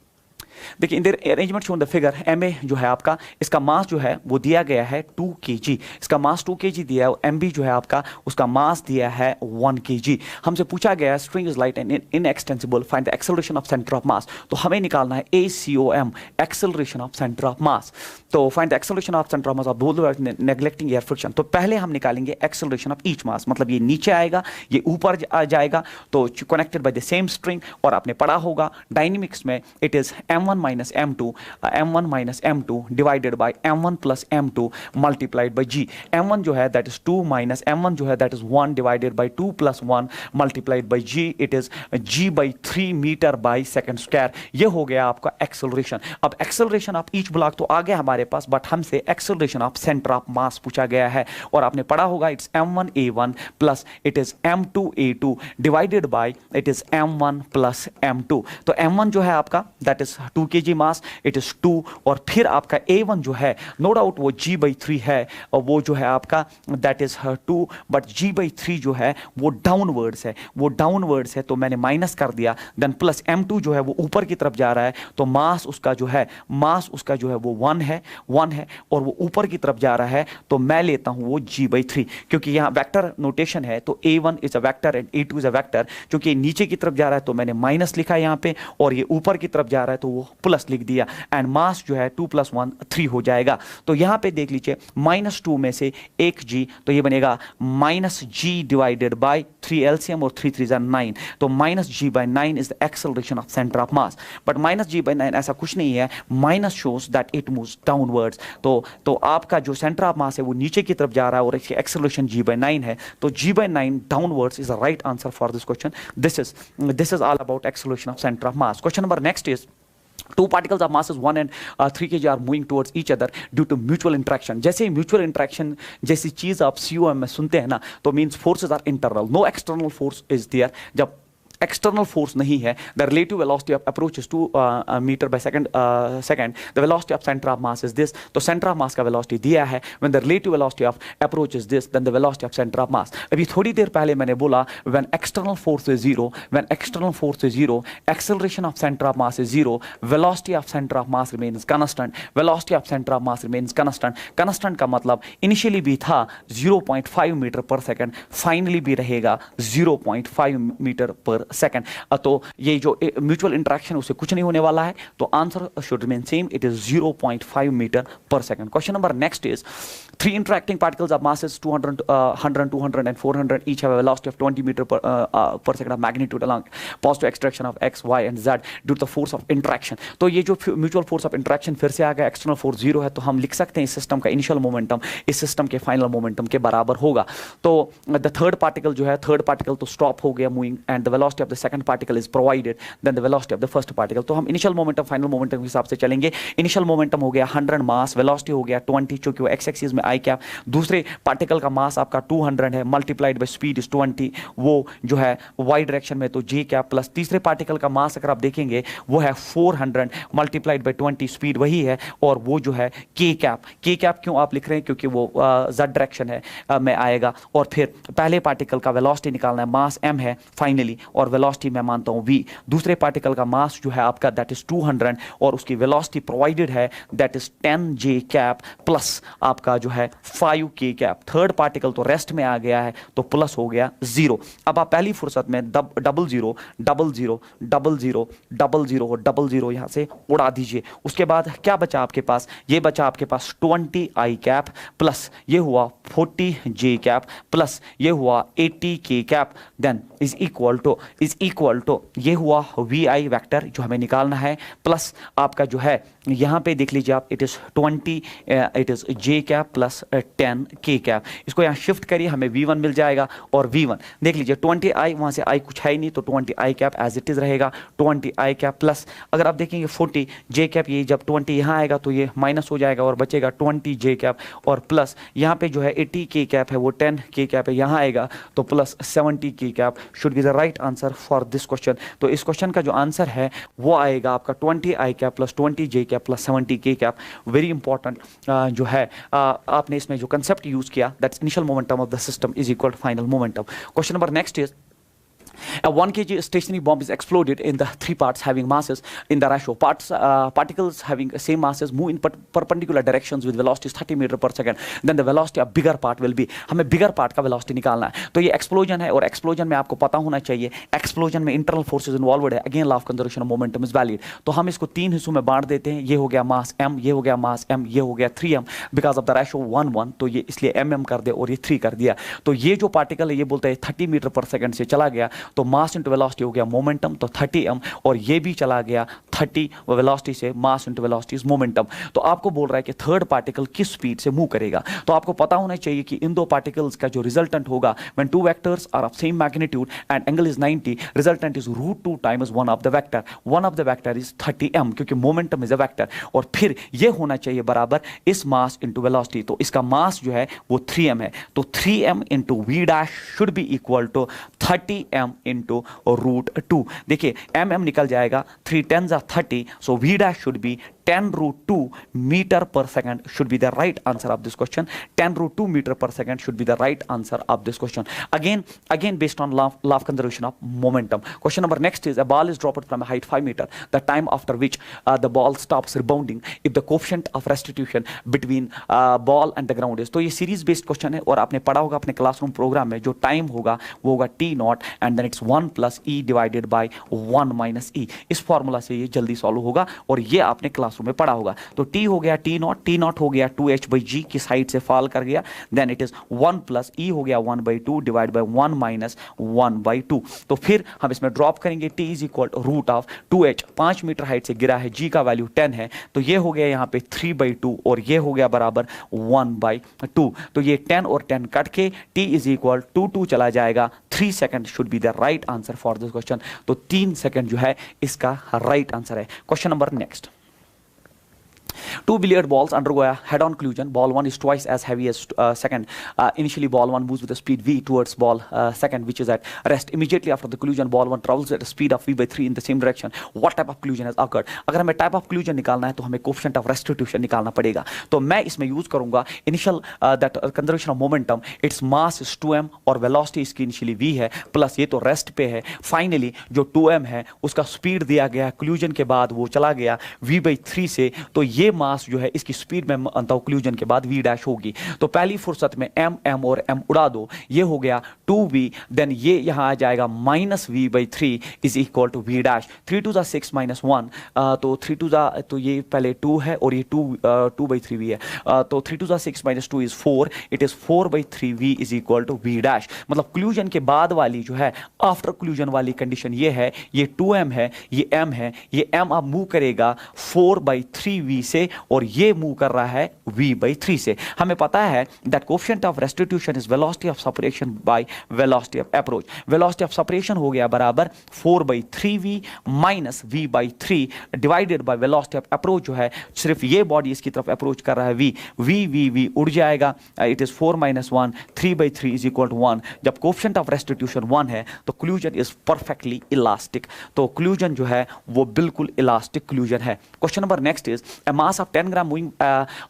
देखिए in the arrangement shown the figure ma जो है आपका इसका मास जो है वो दिया गया है 2 kg, इसका मास 2 kg दिया है और mb जो है आपका उसका मास दिया है 1 kg। हमसे पूछा गया है string is light and inextensible find the acceleration of centre of mass. तो हमें निकालना है ACOM acceleration of centre of mass. तो find the acceleration of centre of mass of both neglecting air friction. तो पहले हम निकालेंगे एक्सेलरेशन ऑफ ईच मास, मतलब ये नीचे आएगा ये ऊपर आ जाएगा तो connected by the same string. और आपने पढ़ा होगा डायनेमिक्स में it is m1 minus m2 divided by m1 plus m2 multiplied by g। m1 जो है that is 2 minus m1 जो है that is 1 divided by 2 plus 1 multiplied by g, it is g by 3 meter by second square। ये हो गया आपका acceleration. अब acceleration of each block तो आ गया हमारे पास, बट हमसे एक्सेलरेशन ऑफ सेंटर ऑफ मास पूछा गया है और आपने पढ़ा होगा it's m1a1 plus it is m2a2 divided by it is m1 plus m2। तो m1 जो है आपका that is 2 kg mass, it is 2। और फिर आपका A1 जो है नो डाउट वो G/3 है, और वो जो है आपका दैट इज 2, बट G/3 जो है वो डाउनवर्ड्स है, वो डाउनवर्ड्स है, तो मैंने माइनस कर दिया। देन प्लस M2 जो है वो ऊपर की तरफ जा रहा है, तो मास उसका जो है वो 1 है, 1 है, और वो ऊपर की तरफ जा रहा है, तो मैं लेता हूं वो G/3, क्योंकि यहाँ वेक्टर नोटेशन है, तो A1 is a vector and A2 is a vector. क्योंकि नीचे की तरफ जा रहा है तो मैंने माइनस लिखा है यहाँ पे, और ये ऊपर की तरफ जा रहा है तो वो प्लस लिख दिया, एंड मास जो है 2 + 1 3 हो जाएगा। तो यहाँ पे देख लीजिए -2 में से 1 G, तो ये बनेगा -G/3 LCM, और 3 3 9, तो -G/9 is the acceleration of centre of mass. But -G/9 ऐसा कुछ नहीं है, minus shows that it moves downwards. तो आपका जो सेंटर ऑफ मास है वो नीचे की तरफ जा रहा है, और इसकी एक्सेलरेशन G/9 है, तो G/9 downwards is the right answer for this question. This is all about acceleration of center of mass. Question number next is, two particles of masses 1 and 3 kg are moving towards each other due to mutual interaction. जैसे ही mutual interaction जैसी चीज आप COM में सुनते हैं ना, तो means forces are internal, no external force is there. जब एक्सटर्नल फोर्स नहीं है, the relative velocity of approach is 2 metre per second, the velocity of centre of mass is this. तो सेंटर ऑफ मास का वेलोसिटी दिया है, when the relative velocity of approach is this, then the velocity of centre of mass. अभी थोड़ी देर पहले मैंने बोला when external force is 0, when external force is 0, acceleration of centre of mass is 0, velocity of centre of mass remains constant, velocity of centre of mass remains constant. Constant का मतलब initially भी था 0.5 मीटर/सेकंड, फाइनली भी रहेगा 0.5 metre per second. तो ये जो mutual interaction उससे कुछ नहीं होने वाला है, तो answer should remain same, it is 0.5 metre per second. Question number next is, 3 interacting particles of masses 200, 100, 200 and 400 each have a velocity of 20 meter/second of magnitude along positive extraction of x, y and z due to the force of interaction। तो ये जो mutual force of interaction फिर से आ गया, external force 0 है, तो हम लिख सकते हैं इस सिस्टम का इनिशियल मोमेंटम इस सिस्टम के फाइनल मोमेंटम के बराबर होगा। तो द थर्ड पार्टिकल जो है, थर्ड पार्टिकल तो स्टॉप हो गया moving, and the velocity of the second particle is provided then the velocity of the first particle. तो हम इनिशियल मोमेंटम फाइनल मोमेंटम के हिसाब से चलेंगे। इनिशियल मोमेंटम हो गया 100, मास वेलोसिटी हो गया 20, चूंकि वो एक्स एक्सिस में आई कैप, दूसरे पार्टिकल का मास आपका 200 है, मल्टीप्लाइड बाय स्पीड इज 20, वो जो है वाई डायरेक्शन में, तो जे कैप, प्लस तीसरे पार्टिकल का मास अगर आप देखेंगे वो है 400 मल्टीप्लाइड बाय 20, स्पीड वही है, और वो जो है के कैप। के कैप क्यों आप लिख रहे हैं, क्योंकि वो जेड डायरेक्शन है में आएगा। और फिर पहले पार्टिकल का वेलोसिटी निकालना है, मास m है फाइनली, और वेलोसिटी मैं मानता हूं v। दूसरे पार्टिकल का मास जो है आपका दैट इज 200, और उसकी वेलोसिटी प्रोवाइडेड है that is 10 j cap plus आपका जो है 5 k कैप। थर्ड पार्टिकल तो रेस्ट में आ गया है, तो प्लस हो गया 0। अब आप पहली फुर्सत में 00 00 00 00 00 यहां से उड़ा दीजिए। उसके बाद क्या बचा आपके पास, ये बचा आपके पास 20 i कैप प्लस ये हुआ 40 j कैप प्लस ये हुआ 80 k cap, then is equal to ये हुआ vi वेक्टर जो हमें निकालना है, प्लस आपका जो है यहां पे देख लीजिए आप, it is 20 it is j cap plus 10 k cap. इसको यहां शिफ्ट करिए, हमें v1 मिल जाएगा, और v1 देख लीजिए 20 i, वहां से i कुछ है ही नहीं, तो 20 i cap as it is रहेगा, 20 i कैप प्लस अगर आप देखेंगे 40 j कैप, ये जब 20 यहां आएगा तो ये माइनस हो जाएगा और बचेगा 20 j कैप, और प्लस यहां पे जो है 80 k कैप है, वो 10 k कैप है, यहां आएगा तो plus 70 k cap should be the right answer for this question. तो इस क्वेश्चन का जो आंसर है वो आएगा आपका 20 i cap plus 20 j cap plus 70 k cap. Very important जो है आपने इसमें जो कंसेप्ट यूज किया, that's initial momentum of the system is equal to final momentum. Question number next is, a 1 kg stationary bomb is exploded in the 3 parts having masses in the ratio. Particles having same masses move in perpendicular directions with velocities 30 meter/second. Then the velocity of bigger part will be, हमें bigger part का velocity निकालना है। तो ये explosion है, और explosion में आपको पता होना चाहिए, explosion में internal forces involved है, again law of conservation of momentum is valid। तो हम इसको 3 हिस्सों में बांट देते हैं, ये हो गया मास m, ये हो गया मास m, ये हो गया 3m, because of the ratio 1:1, तो ये इसलिए mm कर दे और ये 3 कर दिया। तो ये जो पार्टिकल है ये बोलता है 30 मीटर/सेकंड से चला गया, तो मास इंटू वेलोसिटी हो गया मोमेंटम, तो 30m, और ये भी चला गया 30 वेलोसिटी से, mass into velocity is momentum. तो आपको बोल रहा है कि थर्ड पार्टिकल किस स्पीड से मूव करेगा। तो आपको पता होना चाहिए कि इन दो पार्टिकल्स का जो रिजल्टेंट होगा, when two vectors are of same magnitude and angle is 90, resultant is √2 times one of the vector. One of the vector is 30m, क्योंकि मोमेंटम इज अ वेक्टर, और फिर ये होना चाहिए बराबर इस मास इंटू वेलोसिटी। तो इसका मास जो है वो 3m है, तो 3m into v dash should be equal to 30m into √2। देखिए mm निकल जाएगा, 3 10s are 30, so v dash should be 10√2 meter per second should be the right answer of this question. 10√2 meter per second should be the right answer of this question. Again based on law of conservation of momentum. Question number next is, a ball is dropped from a height 5 meter, the time after which the ball stops rebounding if the coefficient of restitution between ball and the ground is. तो ये series based question है और आपने पढ़ा होगा अपने classroom programme में, जो टाइम होगा वो होगा t not and then it's 1 + e divided by 1 - e। इस फॉर्मूला से ये जल्दी सॉल्व होगा और ये आपने क्लासरूम में पढ़ा होगा। तो t हो गया t नॉट हो गया 2h/g की साइड से फॉल कर गया, देन इट इज 1 + e हो गया 1/2 डिवाइड बाय 1 - 1/2। तो फिर हम इसमें ड्रॉप करेंगे, t = √2h, 5 मीटर हाइट से गिरा है, g का वैल्यू 10 है, तो ये हो गया यहाँ पे 3/2 और ये हो गया बराबर 1/2। तो ये 10 और 10 कट के t = 2 चला जाएगा। 3 second should be the right answer for this question. तो 3 सेकंड जो है इसका राइट आंसर है। Question number next, 2 billiard balls undergo a head-on collision. Ball 1 is twice as heavy as second. Initially, ball 1 moves with a speed v towards ball second, which is at rest. Immediately after the collision, ball 1 travels at a speed of v/3 in the same direction. What type of collision has occurred? अगर हमें type of collision निकालना है तो हमें coefficient of restitution निकालना पड़ेगा। तो मैं इसमें यूज करूंगा initial that conservation of momentum. Its mass is 2m और velocity इसकी initially v है, प्लस ये तो रेस्ट पे है। फाइनली जो 2m है उसका स्पीड दिया गया collision के बाद वो चला गया v/3 से, तो ये मास जो है इसकी स्पीड में अंत ऑक्लूजन के बाद v डैश होगी। तो पहली फुर्सत में m और m उड़ा दो, ये हो गया 2v, देन ये यहां आ जाएगा -v/3 is equal to v dash. 3 2 6 -1, तो 3 2 तो ये पहले 2 है और ये 2/3v है, तो 3 2 6 -2 is 4, it is 4/3v is equal to v dash. मतलब क्लूजन के बाद वाली जो है आफ्टर क्लूजन वाली कंडीशन ये है, ये 2m है, ये m है, ये m अब मूव करेगा 4/3v से और ये मूव कर रहा है v/3 से। हमें पता है that coefficient of restitution is velocity of separation by velocity of approach. Velocity of separation हो गया बराबर 4/3v - v/3 divided by velocity of approach जो है, सिर्फ ये बॉडी इसकी तरफ अप्रोच कर रहा है v उड़ जाएगा, it is 4 - 1, 3/3 is equal to 1। जब कोएफिशिएंट ऑफ रेस्टिट्यूशन 1 है तो क्लूजन इज परफेक्टली इलास्टिक। तो क्लूजन जो है वो बिल्कुल इलास्टिक क्लूजन है। Question number next is, a mass of 10 gram moving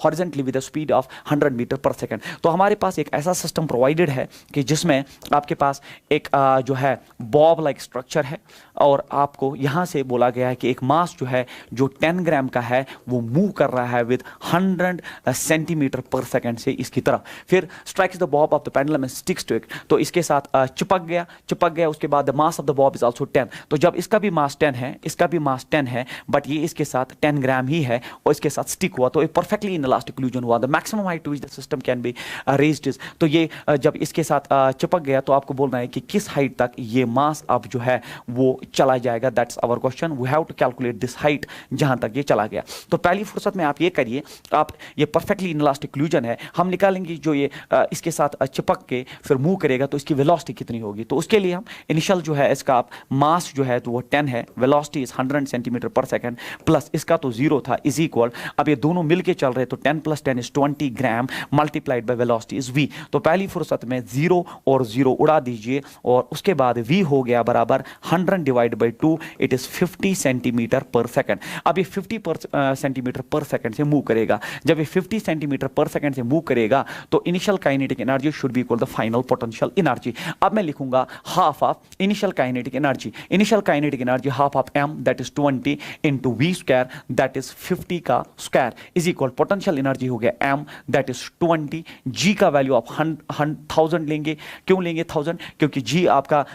horizontally with a speed of 100 metre पर सेकंड। तो हमारे पास एक ऐसा सिस्टम प्रोवाइडेड है कि जिसमें आपके पास एक जो है बॉब लाइक स्ट्रक्चर है और आपको यहां से बोला गया है कि एक मास जो है जो 10 ग्राम का है वो मूव कर रहा है विद 100 सेंटीमीटर पर सेकंड से इसकी तरफ। फिर strikes the bob of the pendulum and sticks to it, तो इसके साथ चिपक गया। उसके बाद the mass of the bob is also 10। तो जब इसका भी मास 10 है, इसका भी मास 10 है, बट ये इसके साथ 10 ग्राम ही है और इसके साथ स्टिक हुआ, तो परफेक्टली इनइलास्टिक क्लूजन हुआ। The maximum height to which the system can be raised is, तो ये जब इसके साथ चिपक गया तो आपको बोलना है कि किस हाइट तक ये मास अब जो है वो चला जाएगा। That's our question, we have to calculate this height जहां तक ये चला गया। तो पहली फुर्सत में आप ये करिए, आप ये परफेक्टली इनइलास्टिक क्लूजन है, हम निकालेंगे जो ये इसके साथ चिपक के फिर मूव करेगा तो इसकी वेलोसिटी कितनी होगी। तो उसके लिए हम इनिशियल जो है इसका आप मास जो है तो वो 10 है, वेलोसिटी इज 100 सेंटीमीटर पर सेकंड, प्लस इसका तो 0 था इज इक्वल, अब ये दोनों मिलके चल रहे तो 10 + 10 is 20 gram multiplied by velocity is v। तो पहली फुर्सत में 0 और 0 उड़ा दीजिए और उसके बाद v हो गया बराबर 100 divide by 2, it is 50 centimetre पर सेकंड। अब ये 50 सेंटीमीटर पर सेकंड से मूव करेगा। जब ये 50 सेंटीमीटर पर सेकंड से मूव करेगा तो initial kinetic energy should be equal the final potential energy. अब मैं लिखूंगा half of initial kinetic energy. Initial kinetic energy half of m that is 20 into v square that is 50 का square is equal potential energy हो गया m that is 20, g का value आप 1000 लेंगे। क्यों लेंगे 1000? क्योंकि g आपका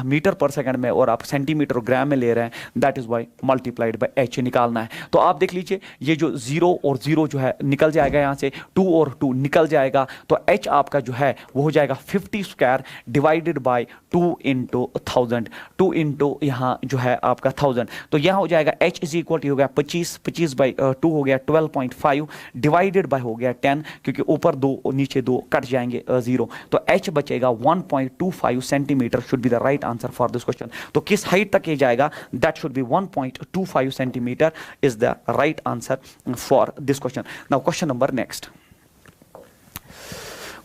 मीटर पर सेकंड में और आप सेंटीमीटर और ग्राम में ले रहे हैं, that is Y multiplied by h निकालना है। तो आप देख लीजिए ये जो 0 और 0 जो है निकल जाएगा, यहाँ से 2 और 2 निकल जाएगा, तो h आपका जो है वो हो जाएगा 50 square divided by 2 into 1000, 2 into यहाँ जो है आपका 1000, तो यहाँ हो जाएगा h इज इक्वल टू हो गया 25 बाई 2 हो गया 12.5 डिवाइडेड बाय हो गया 10, क्योंकि ऊपर 2 और नीचे 2 कट जाएंगे 0, तो h बचेगा 1.25 centimetre should be the right answer for this question. तो किस हाइट तक ये जाएगा, that should be 1.25 centimetre is the right answer for this question. Now question number next,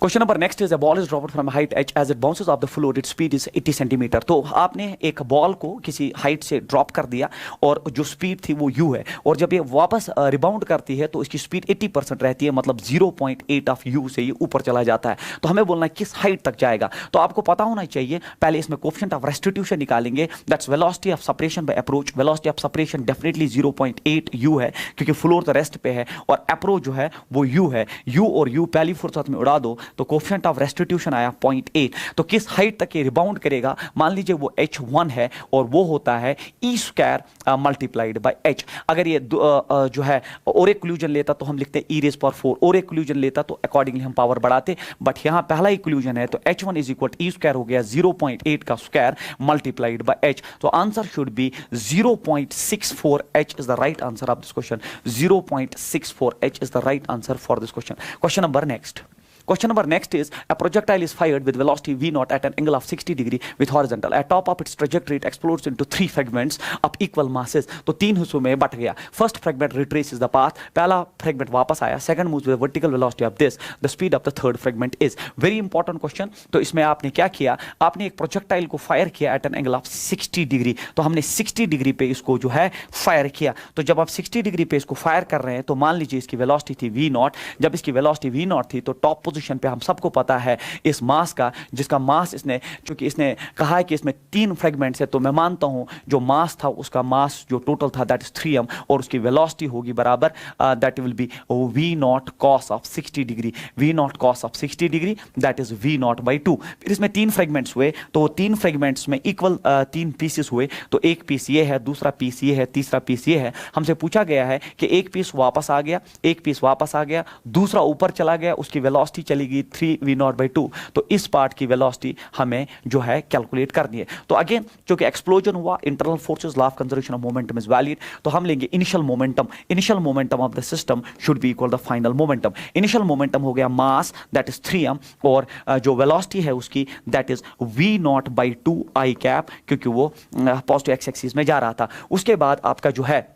question number next is a ball is dropped from height h as it bounces off the floor its speed is 80 centimetre. तो आपने एक ball को किसी height से drop कर दिया और जो स्पीड थी वो u है, और जब ये वापस रिबाउंड करती है तो इसकी स्पीड 80% रहती है, मतलब 0.8 ऑफ u से ये ऊपर चला जाता है। तो हमें बोलना है किस हाइट तक जाएगा। तो आपको पता होना चाहिए, पहले इसमें कोएफिशिएंट ऑफ रेस्टिट्यूशन निकालेंगे, that's velocity of separation by approach. Velocity of separation definitely 0.8 u है, क्योंकि फ्लोर तो रेस्ट पे है, और अप्रोच जो है वो u है। u और u पहली फुर्सत में उड़ा दो तो कोएफिशिएंट ऑफ रेस्टिट्यूशन आया 0.8। तो किस हाइट तक ये रिबाउंड करेगा, मान लीजिए वो h1 है और वो होता है e square multiplied by h। अगर ये जो है और एक इक्वेशन लेता तो हम लिखते e रेज़ पावर 4, और एक इक्वेशन लेता तो अकॉर्डिंगली हम पावर बढ़ाते, बट यहां पहला इक्वेशन है तो h1 is equal e square हो गया 0.8 का स्क्वायर मल्टीप्लाइड बाय h। तो answer should B 0.64 h is the right answer of this question. 0.64 h is the right answer for this question. Question number next, question number next is a projectile is fired with velocity v naught at an angle of 60 degree with horizontal. At top of its trajectory it explodes into 3 fragments of equal masses. तो 3 हिस्सों में but गया। First fragment retraces the path, पहला fragment वापस आया, second moves with vertical velocity of this, the speed of the third fragment is। Very important question. तो इसमें आपने क्या किया, आपने एक प्रोजेक्टाइल को फायर किया at an angle of 60 degree. तो हमने 60 डिग्री पे इसको जो है फायर किया। तो जब आप 60 डिग्री पे इसको फायर कर रहे हैं तो मान लीजिए इसकी वेलोसिटी थी v नॉट। जब इसकी वेलोसिटी v नॉट थी तो टॉप पोजीशन पे हम सबको पता है इस मास का, जिसका मास इसने, चूंकि इसने कहा है कि इसमें 3 फ्रेगमेंट्स है, तो मैं मानता हूं जो मास था उसका मास जो टोटल था दैट इज 3m, और उसकी वेलोसिटी होगी बराबर that will B v not cos of 60 degree. v not cos of 60 degree that is v not by 2। फिर इसमें 3 फ्रेगमेंट्स हुए, तो वो 3 फ्रेगमेंट्स में इक्वल 3 पीसेस हुए। तो एक पीस ये है, दूसरा पीस ये है, तीसरा पीस ये है। हमसे पूछा गया है कि एक पीस वापस आ गया, एक पीस वापस आ गया, दूसरा ऊपर चला गया, उसकी वेलोसिटी चलेगी 3v नॉट बाई 2। तो इस पार्ट की वेलोसिटी हमें जो है कैलकुलेट करनी है। तो अगेन क्योंकि एक्सप्लोजन हुआ, internal forces, law of conservation of momentum is valid, तो हम लेंगे initial momentum. Initial momentum of the system should be equal the final momentum. Initial momentum हो गया मास दैट इज 3m, और जो वेलोसिटी है उसकी that is v not by 2 i cap, क्योंकि वो पॉजिटिव एक्स एक्सिस में जा रहा था। उसके बाद आपका जो है,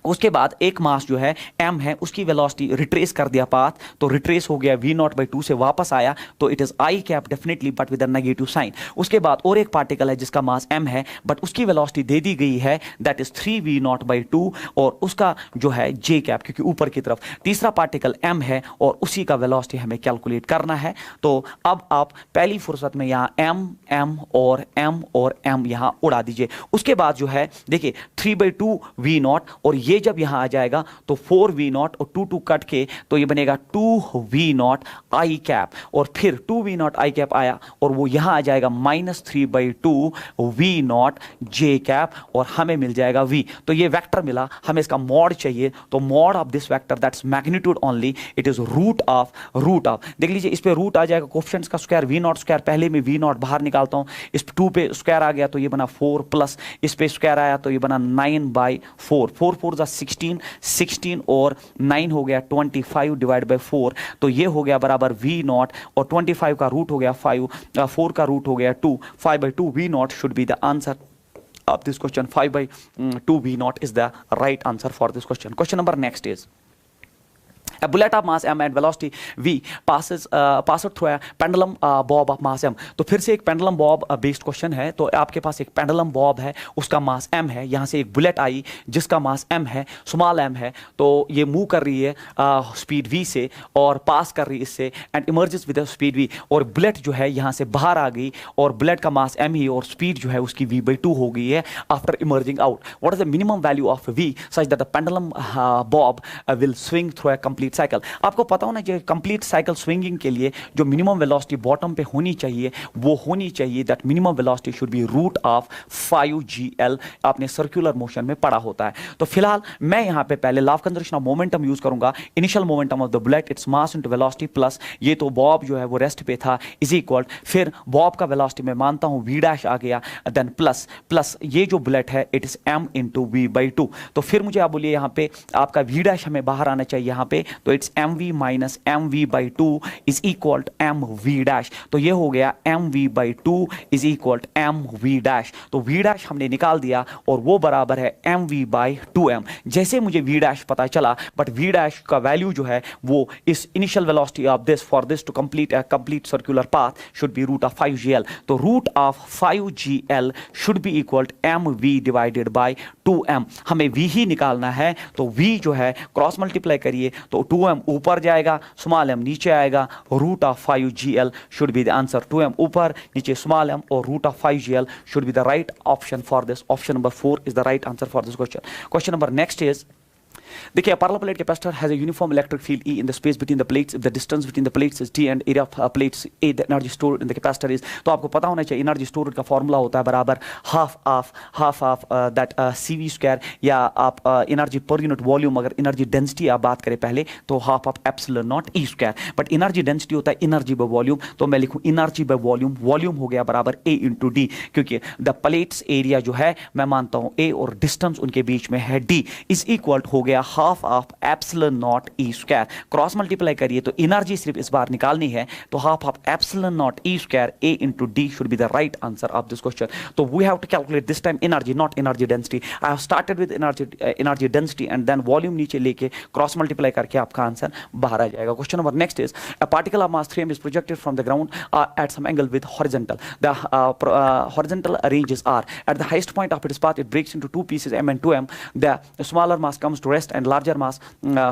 उसके बाद एक मास जो है m है, उसकी वेलोसिटी रिट्रेस कर दिया पाथ, तो रिट्रेस हो गया v नॉट बाई 2 से वापस आया, तो it is i cap definitely but with a negative sign. उसके बाद और एक पार्टिकल है जिसका मास m है, बट उसकी वेलोसिटी दे दी गई है that is 3v not by 2, और उसका जो है j कैप, क्योंकि ऊपर की तरफ। तीसरा पार्टिकल m है और उसी का वेलोसिटी हमें कैलकुलेट करना है। तो अब आप पहली फुर्सत में यहाँ m और m यहाँ उड़ा दीजिए। उसके बाद जो है देखिए 3/2 v नॉट, और ये जब यहां आ जाएगा तो 4v नॉट और 2 कट के तो ये बनेगा 2v नॉट i कैप, और फिर 2v नॉट i कैप आया और वो यहां आ जाएगा -3/2 v नॉट j कैप, और हमें मिल जाएगा v। तो ये वेक्टर मिला, हमें इसका मॉड चाहिए, तो mod of this vector that's magnitude only, it is root of देख लीजिए इस पे रूट आ जाएगा, कोएफिशिएंट्स का स्क्वायर v नॉट स्क्वायर, पहले में v नॉट बाहर निकालता हूं, इस 2 पे स्क्वायर आ गया तो ये बना 4 प्लस इस पे स्क्वायर आया तो ये बना 9/4, 4 4 जा 16 और 9 हो गया 25 डिवाइड बाय 4, तो ये हो गया बराबर v नॉट, और 25 का रूट हो गया 5, 4 का रूट हो गया 2, 5/2 v not should be the answer of this question। 5/2 v naught is the right answer for this question। Question number next is a bullet of mass m and velocity v passes through a pendulum bob of mass m। तो फिर से एक pendulum Bob based question है। तो आपके पास एक pendulum Bob है, उसका मास m है, यहाँ से एक बुलेट आई जिसका मास m है, स्मॉल m है, तो ये मूव कर रही है स्पीड v से और पास कर रही है इससे, and emerges with speed v, और बुलेट जो है यहाँ से बाहर आ गई और बुलेट का मास m ही और स्पीड जो है उसकी v/2 हो गई है after emerging out. What is the minimum value of v such that the pendulum Bob will swing through a complete cycle. आपको पता होना चाहिए कंप्लीट साइकिल स्विंगिंग के लिए जो मिनिमम वेलोसिटी बॉटम पे होनी चाहिए वो होनी चाहिए that minimum velocity should be root of 5gl। आपने सर्कुलर मोशन में पढ़ा होता है। तो फिलहाल मैं यहां पे पहले law of conservation of momentum use करूंगा। Initial momentum of the bullet it's mass into velocity plus ये तो बॉब जो है वो रेस्ट पे था इज इक्वल, फिर बॉब का वेलोसिटी मैं मानता हूं v डैश आ गया, देन प्लस ये जो बुलेट है it is m into v/2। तो फिर मुझे आप बोलिए यहाँ पे आपका v डैश हमें बाहर आना चाहिए यहाँ पे, तो it's M V minus M V by two is equal to M V dash. तो ये हो गया M V by two is equal to M V dash. तो वी डैश हमने निकाल दिया और वो बराबर है M V by two M. जैसे मुझे वी डैश पता चला, बट वी डैश का वैल्यू जो है वो इस initial velocity of this for this to complete a complete circular path should be root of 5gl। तो root of 5gl should be equal to M V divided by 2m। हमें v ही निकालना है, तो v जो है cross multiply करिए तो 2m ऊपर जाएगा, स्मॉल m नीचे आएगा, root of 5gl should be the answer. 2m ऊपर नीचे स्मॉल m और root of 5gl should be the right option for this. Option number 4 is the right answer for this question. Question number next is, देखिए parallel plate capacitor has a uniform electric field E in the space between the plates if the distance between the plates is T and area of plates A, the energy stored in the capacitor is। तो आपको पता होना चाहिए energy storage का formula होता है बराबर half of that CV square, या आप एनर्जी पर यूनिट वॉल्यूम, अगर एनर्जी डेंसिटी आप बात करें पहले तो half of epsilon not E square, but energy density होता है एनर्जी बाय वॉल्यूम, तो मैं लिखूं एनर्जी बाय वॉल्यूम। वॉल्यूम हो गया बराबर A इंटू डी, क्योंकि द प्लेट्स एरिया जो है मैं मानता हूं A और डिस्टेंस उनके बीच में है D, इज इक्वल हो गया half of epsilon not E square. Cross multiply करिए तो एनर्जी सिर्फ इस बार निकालनी है, तो half of epsilon not E square A into d should be the right answer of this question. तो we have to calculate this time energy, not energy density. I have started with energy density and then volume नीचे लेके cross multiply करके आपका answer बाहर आ जाएगा। Question number next is, a particle of mass 3m is projected from the ground at some angle with horizontal. The horizontal ranges are at the highest point of its path it breaks into two pieces m and 2m. The smaller mass comes to rest and larger mass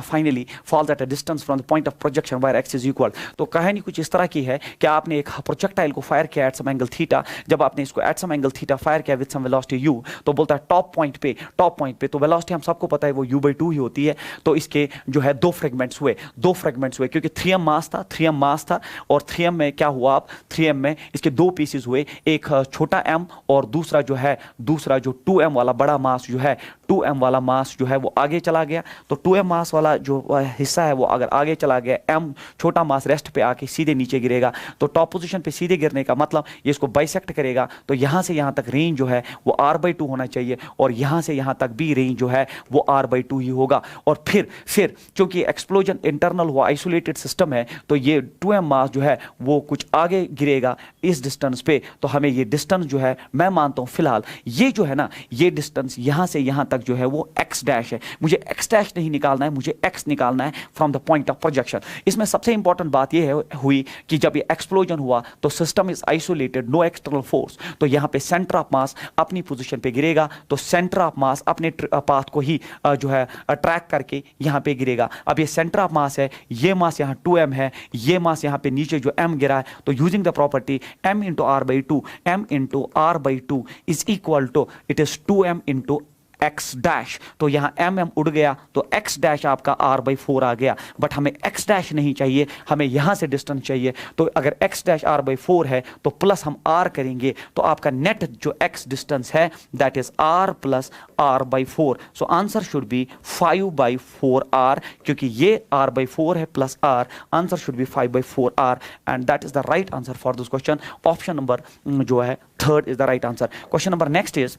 finally falls at a distance from the point of projection where x is equal। तो कहानी कुछ इस तरह की है कि आपने एक प्रोजेक्टाइल को फायर किया एट सम एंगल थीटा, जब आपने इसको at some angle theta fire किया विद सम वेलोसिटी u, तो बोलता है टॉप पॉइंट पे तो वेलोसिटी हम सबको पता है वो u/2 ही होती है। तो इसके जो है दो फ्रेगमेंट्स हुए क्योंकि 3m मास था और 3m में क्या हुआ, आप 3m में इसके दो पीसेस हुए, एक छोटा m और दूसरा जो 2m वाला बड़ा मास जो है 2m वाला मास जो है वो आगे चला गया। तो 2m मास वाला जो हिस्सा है वो अगर आगे चला गया, m छोटा मास रेस्ट पे आके सीधे नीचे गिरेगा, तो टॉप पोजीशन पे सीधे गिरने का मतलब ये इसको बाइसेक्ट करेगा, तो यहां से यहां तक रेंज जो है वो r/2 होना चाहिए और यहां से यहां तक भी रेंज जो है वो r/2 ही होगा। और फिर क्योंकि एक्सप्लोजन इंटरनल हुआ, आइसोलेटेड सिस्टम है, तो ये 2m मास जो है वो कुछ आगे गिरेगा इस डिस्टेंस पे। तो हमें ये डिस्टेंस जो है मैं मानता हूं फिलहाल ये जो है ना, ये डिस्टेंस यहां से यहां तक जो है वो x डैश है। मुझे x डैश नहीं निकालना है, मुझे x निकालना है from the point of projection. इसमें सबसे इंपॉर्टेंट बात ये हुई कि जब ये एक्सप्लोजन हुआ तो system is isolated, no external force, तो यहां पे सेंटर ऑफ मास अपनी पोजीशन पे गिरेगा, तो सेंटर ऑफ मास अपने पाथ को ही जो है ट्रैक करके यहां पे गिरेगा। अब ये सेंटर ऑफ मास है, ये मास यहां 2m है, ये मास यहां पे नीचे जो m गिरा है, तो using the property m into r/2 is equal to it is 2m into x dash. तो यहां m उड़ गया तो x डैश आपका r/4 आ गया, बट हमें x डैश नहीं चाहिए, हमें यहां से डिस्टेंस चाहिए। तो अगर x डैश r/4 है तो प्लस हम r करेंगे, तो आपका नेट जो x डिस्टेंस है that is r plus r/4। So answer should be 5/4r, क्योंकि ये r/4 है plus r, answer should be 5/4r and that is the right answer for this question. Option number जो है 3rd is the right answer. Question number next is,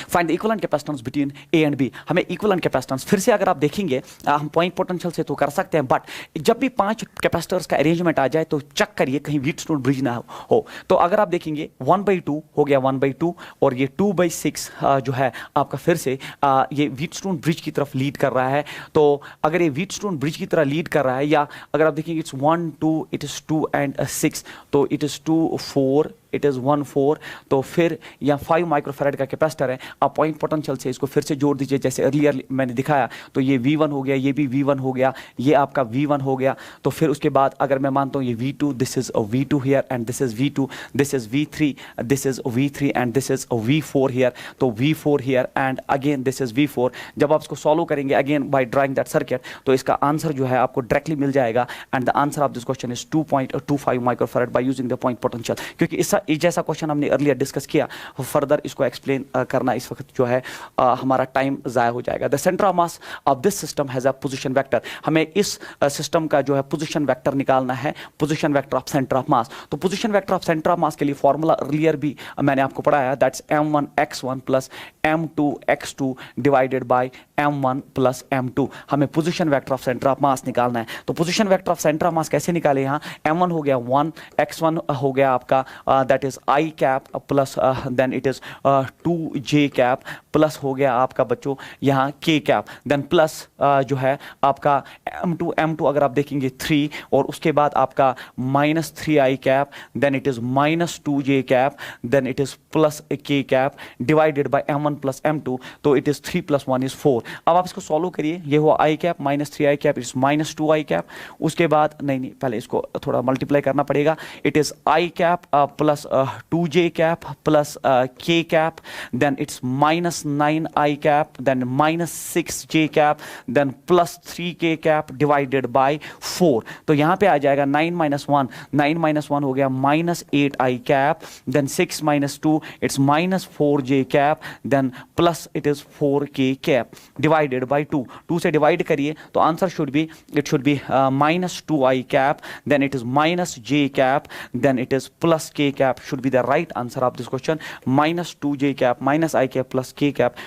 find the equivalent capacitance between A and B. हमें equivalent capacitance फिर से अगर आप देखेंगे हम point potential से तो कर सकते हैं, बट जब भी 5 कैपेसिटर्स का अरेंजमेंट आ जाए तो चेक करिए कहीं व्हीटस्टोन ब्रिज ना हो। तो अगर आप देखेंगे 1/2 हो गया 1/2 और ये 2/6 जो है आपका फिर से ये व्हीटस्टोन ब्रिज की तरफ लीड कर रहा है। तो अगर ये व्हीटस्टोन ब्रिज की तरह लीड कर रहा है, या अगर आप देखेंगे इट्स 1 2 इट इज 2 एंड 6, तो इट इज 2 4 इट इज 1 4, तो फिर यहाँ 5 माइक्रोफैराड का कैपेसिटर है। आप पॉइंट पोटेंशियल से इसको फिर से जोड़ दीजिए जैसे अर्लियर मैंने दिखाया, तो ये V1 हो गया, ये भी V1 हो गया, ये आपका V1 हो गया। तो फिर उसके बाद अगर मैं मानता हूँ ये V2, this is V2 here and this is V2, this is V3, this is V3 and this is V4 here, तो V4 here and again this is V4। जब आप इसको सॉल्व करेंगे again by drawing that circuit, तो इसका answer जो है आपको डायरेक्टली मिल जाएगा and the answer of this question is 2.25 microfarad by using the point potential. क्योंकि जैसा क्वेश्चन हमने अर्लियर डिस्कस किया, फर्दर इसको एक्सप्लेन करना इस वक्त जो है हमारा टाइम ज़ाया हो जाएगा। The centre of mass of this system has a position vector. हमें इस सिस्टम का जो है पोजीशन वेक्टर निकालना है, position vector of centre of mass. तो position vector of centre of mass के लिए फॉर्मूला अर्लियर भी मैंने आपको पढ़ाया, that's m1x1 plus m2x2 divided by m1 plus m2। हमें position vector of centre of mass निकालना है। तो position vector of centre of mass कैसे निकाले? यहाँ m1 हो गया 1, x1 हो गया आपका that is i cap plus then it is 2j cap plus हो गया आपका बच्चों यहाँ k कैप, देन प्लस जो है आपका m2 अगर आप देखेंगे 3 और उसके बाद आपका minus 3i cap, then it is minus 2j cap, then it is plus k cap divided by m1 plus m2। तो इट इज 3 प्लस 1 इज 4। अब आप इसको सॉल्व करिए, ये हुआ i cap minus 3i cap is minus 2i cap. उसके बाद नहीं पहले इसको थोड़ा मल्टीप्लाई करना पड़ेगा। It is i cap plus 2j cap plus k cap, then it's minus 9i cap, then minus 6j cap, then plus 3k cap divided by 4। तो यहाँ पे आ जाएगा 9 माइनस 1, 9 माइनस 1 हो गया minus 8i cap, then 6 minus 2 it's minus 4j cap, then plus it is 4k cap divided by 2। 2 से divide करिए तो answer should be minus 2i cap, then it is minus j cap, then it is plus k cap should be the right answer of this question. Minus 2j cap minus I cap plus k cap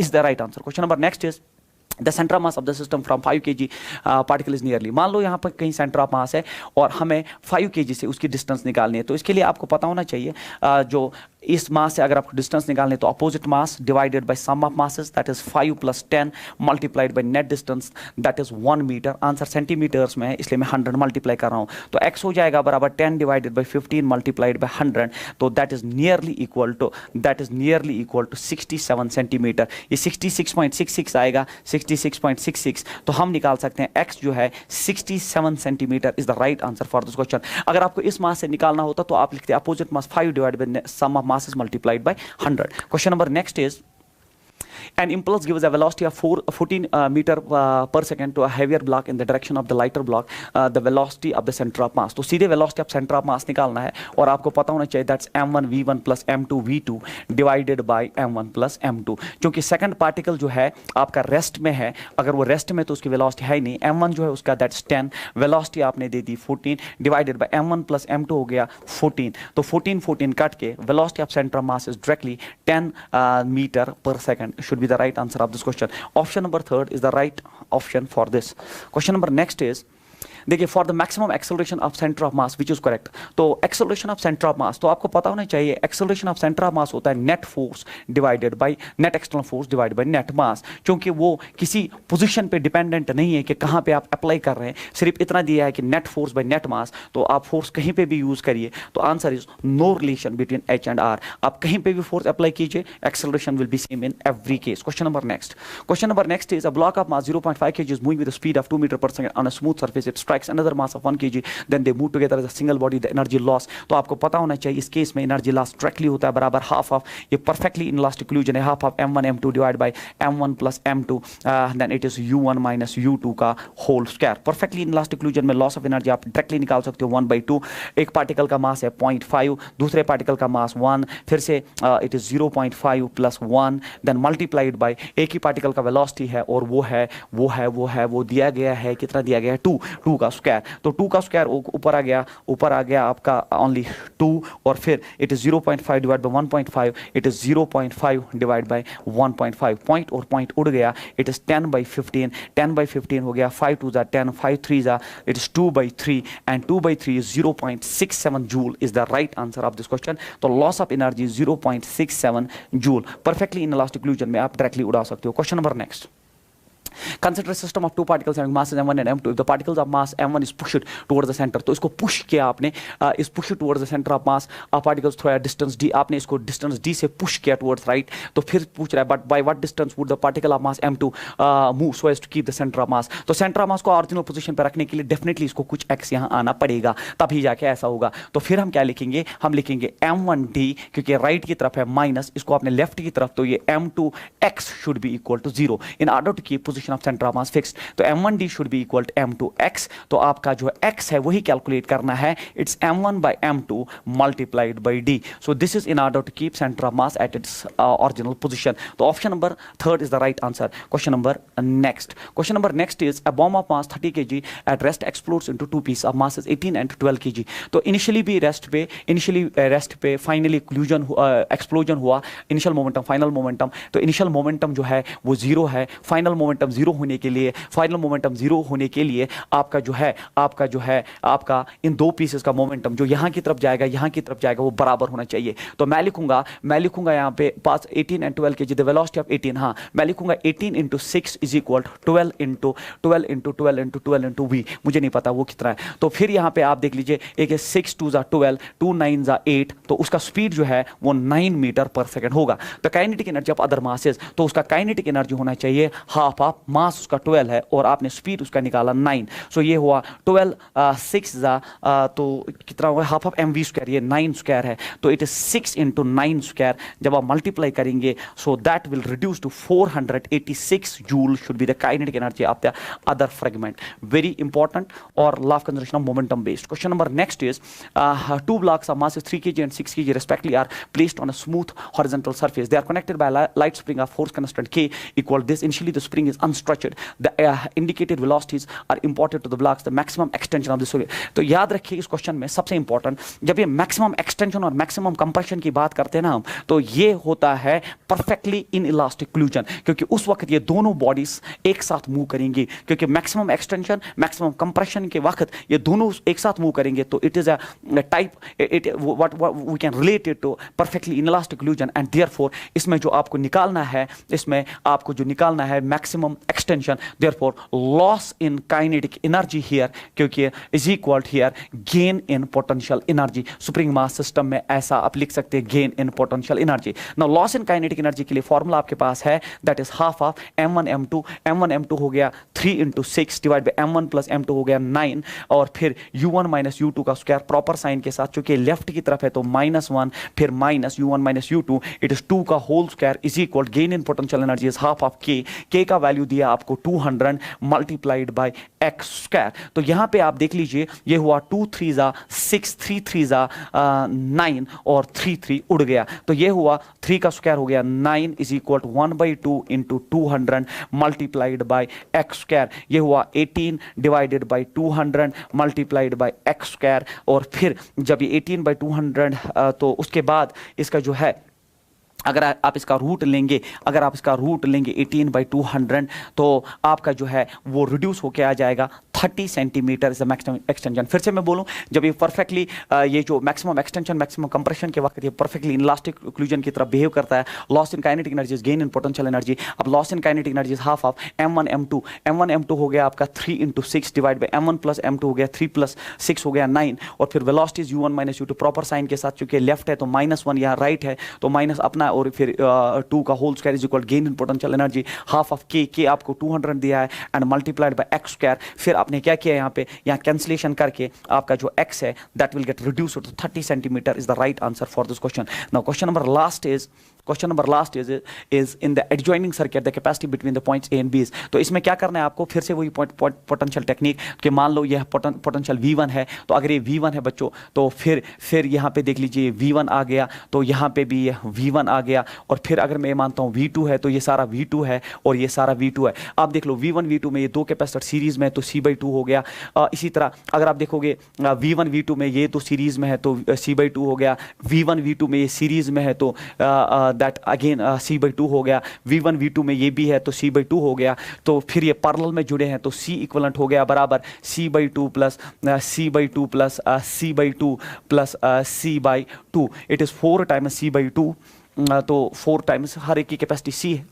is the right answer. Question number next is the center of mass of the system from 5 kg particle is nearly। मान लो यहाँ पर कहीं centre of मास है और हमें 5 kg से उसकी distance निकालनी है। तो इसके लिए आपको पता होना चाहिए जो इस मास से अगर आपको डिस्टेंस निकालनी है तो opposite mass divided by sum of masses that is 5 plus 10 multiplied by net distance that is 1 metre. आंसर सेंटीमीटर्स में है इसलिए मैं 100 मल्टीप्लाई कर रहा हूँ। तो x हो जाएगा बराबर 10 डिवाइडेड बाय 15 मल्टीप्लाइड बाय 100। तो that is nearly equal to 67 centimetre. ये 66.66 आएगा, 66.66। तो हम निकाल सकते हैं x जो है 67 centimetre is the right answer for this question. अगर आपको इस मास से निकालना होता तो आप लिखते opposite mass 5 divided by sum of masses multiplied by 100. Question number next is an impulse gives a velocity of 14 meter per second to a heavier block in the direction of the lighter block, the velocity of the center of mass। तो सीधे velocity of center of mass निकालना है और आपको पता होना चाहिए that's m1 v1 plus m2 v2 divided by m1 plus m2। क्योंकि सेकंड पार्टिकल जो है आपका रेस्ट में है, अगर वो रेस्ट में तो उसकी वेलोसिटी है ही नहीं। m1 जो है उसका दैट्स 10, वेलोसिटी आपने दे दी 14 divided by m1 plus m2 हो गया 14। तो 14 कट के velocity of centre of mass is directly 10 metre पर second should be the right answer of this question. Option number 3 is the right option for this. Question number next is देखिए for the maximum acceleration of centre of mass which is correct. तो acceleration of centre of mass तो आपको पता होना चाहिए acceleration of centre of mass होता है net force divided by net external force divided by net mass. क्योंकि वो किसी पोजीशन पे डिपेंडेंट नहीं है कि कहाँ पे आप अप्लाई कर रहे हैं, सिर्फ इतना दिया है कि net force by net mass. तो आप फोर्स कहीं पे भी यूज करिए। तो answer is no relation between H and R. आप कहीं पे भी फोर्स अप्लाई कीजिए, acceleration will be same in every case. Question number next is a block of mass 0.5 kg is moving with the speed of 2 meter per second on a smooth surface. It strikes another mass of 1 kg, then they move together as a single body. The energy loss तो आपको पता होना चाहिए इस case में energy loss directly होता है बराबर हाफ ऑफ, ये परफेक्टली इनलास्टिक इक्वेशन है, half of m1 m2 divide by m1 plus m2 then it is u1 minus u2 का whole square. Perfectly inelastic equation में लॉस ऑफ एनर्जी आप directly निकाल सकते हो 1/2। एक पार्टिकल का मास है 0.5, दूसरे पार्टिकल का मास 1, फिर से it is 0.5 plus 1 then multiplied by एक ही पार्टिकल का वेलोसिटी है और वो दिया गया है, कितना दिया गया है 2 का स्क्वायर। तो 2 का स्क्वायर ऊपर आ गया आपका ओनली 2 और फिर it is 0.5 divide by 1.5, it is 0.5 divide by 1.5। Point और पॉइंट उड़ गया, इट इज 10/15, 10/15 हो गया, 5 2 10, 5 3 it is 2/3 and 2/3 is 0.67 joule is the right answer of this question. तो loss of energy 0.67 joule. Perfectly inelastic equation में आप directly उड़ा सकते हो। Question number next, consider a system of two particles having masses m1 and m2. If the particles of mass m1 is pushed towards the center, तो इसको push किया आपने, इस push towards the center of mass particles through a distance d, आपने इसको distance d से push किया towards right। तो फिर पूछ रहा है but by what distance would the particle of mass m2 move so as to keep the center of mass। तो center of mass को original position पर रखने के लिए definitely इसको कुछ x यहाँ आना पड़ेगा, तभी जाके ऐसा होगा। तो फिर हम क्या लिखेंगे, हम लिखेंगे m1d, क्योंकि राइट की तरफ है माइनस, इसको आपने लेफ्ट की तरफ, तो ये m2x should be equal to 0 in order to keep position position of centre of mass fixed, तो m1d should be equal to m2x, तो आपका जो x है वही कैलकुलेट करना है, it's m1 by m2 multiplied by d. So this is in order to keep center of mass at its original position. तो option number third is the right answer. Question number next. Question number next is a bomb of mass 30 kg at rest explodes into two pieces of masses 18 and 12 kg. तो initially भी rest पे finally explosion हुआ, initial momentum final momentum, तो initial momentum जो है वो zero है, final momentum zero होने के लिए आपका जो है आपका इन दो पीसेस का मोमेंटम जो यहाँ की तरफ जाएगा वो बराबर होना चाहिए. तो मैं लिखूंगा यहाँ पे पास 18 and 12 kg, the velocity of 18, हाँ मैं लिखूंगा 18 into 6 is equal to 12 into 12 into 12 into 12 into v, मुझे नहीं पता वो कितना है. तो फिर यहाँ पे आप देख लीजिए, एक है 6 2 12, 2 9 8, तो उसका स्पीड जो है वो 9 मीटर पर सेकंड होगा. तो kinetic energy of other masses, तो उसका काइनेटिक एनर्जी होना चाहिए हाफ ऑफ मास उसका 12 है और आपने स्पीड उसका निकाला 9. सो ये हुआ 12 6 तो कितना हुआ, हाफ ऑफ mv स्क्वायर, ये 9 स्क्वायर है, तो इट इज 6 into 9 स्क्वायर. जब आप मल्टीप्लाई करेंगे so that will reduce to 486 joule should be the kinetic energy of the other fragment. Very important और law of conservation of momentum based. Question number next is two blocks of masses 3 kg and 6 kg respectively are placed on a smooth horizontal surface. They are connected by a light spring of force constant k equal this. Initially the spring is unstructured. The indicated velocities are imported to the blocks. The maximum extension of the spring. तो याद रखिए इस question में सबसे important, जब ये maximum extension और maximum compression की बात करते हैं ना हम, तो ये होता है परफेक्टली इन इलास्टिक क्लूजन, क्योंकि उस वक्त ये दोनों बॉडीज एक साथ मूव करेंगी, क्योंकि मैक्सिमम एक्सटेंशन मैक्सिमम कंप्रेशन के वक्त ये दोनों एक साथ मूव करेंगे. तो it is a type, what we can relate it to perfectly inelastic collision, and therefore इसमें जो आपको निकालना है maximum extension, therefore loss in kinetic energy here क्योंकि is equal here gain in potential energy. spring mass system में ऐसा आप लिख सकते हैं gain in potential energy. Now loss in kinetic energy के लिए फॉर्मूला आपके पास है, that is half of m1 m2 हो गया 3 into 6 divide by m1 plus m2 हो गया 9, और फिर u1 minus u2 का स्क्वायर प्रॉपर साइन के साथ, क्योंकि लेफ्ट की तरफ है तो -1, फिर minus u1 minus u2, it is 2 का whole square is equal gain in potential energy is half of k का वैल्यू दिया आपको 200 मल्टीप्लाइड बाय x स्क्वायर. तो यहां पे आप देख लीजिए ये हुआ 2 3 6, 3 3 9 और 3 3 उड़ गया, तो ये हुआ 3 का स्क्वायर हो गया 9 is equal to 1/2 into 200 multiplied by x square. ये हुआ 18 divided by 200 multiplied by x square, और फिर जब ये 18/200 तो उसके बाद इसका जो है अगर आप इसका रूट लेंगे 18/200 तो आपका जो है वो रिड्यूस होके आ जाएगा 30 centimetre is the maximum extension. फिर से मैं बोलूं, जब ये परफेक्टली ये जो मैक्सिमम एक्सटेंशन मैक्सिमम कंप्रेशन के वक्त ये परफेक्टली इलास्टिक क्लूजन की तरफ बिहेव करता है, loss in kinetic energy is gain in potential energy. अब loss in kinetic energy is half of m1 m2 हो गया आपका 3 into 6 divide by m1 plus m2 हो गया 3 plus 6 हो गया 9, और फिर velocity is u1 minus u2 proper sign के साथ, चूंकि लेफ्ट है तो -1 यहाँ राइट है तो माइनस अपना, और फिर 2 का whole square is equal gain in potential energy half of k आपको 200 दिया है and multiplied by x square. फिर आपने क्या किया यहाँ पे, यहाँ कैंसिलेशन करके आपका जो x है that will get reduce to 30 centimetre is the right answer for this question. Now question number last is in the adjoining circuit the capacity between the points A and B. तो इसमें क्या करना है आपको, फिर से वही पोटेंशियल टेक्निक कि मान लो यह पोटेंशियल V1 है, तो अगर ये V1 है बच्चों तो फिर यहाँ पे देख लीजिए V1 आ गया, तो यहाँ पे भी ये V1 आ गया, और फिर अगर मैं मानता हूँ V2 है तो ये सारा V2 है और ये सारा V2 है. आप देख लो V1 V2 में ये दो कैपेसिटर सीरीज में है तो C/2 हो गया. इसी तरह अगर आप देखोगे V1 V2 में ये तो सीरीज में है तो C/2 हो गया, V1 V2 में ये सीरीज में है तो दैट अगेन C/2 हो गया, V1 V2 में ये भी है तो C/2 हो गया. तो फिर ये पैरेलल में जुड़े हैं तो C इक्विवेलेंट हो गया बराबर C/2 plus C/2 plus C/2 plus C/2. It is 4 times C/2, तो 4 टाइम्स हर एक की कैपेसिटी C है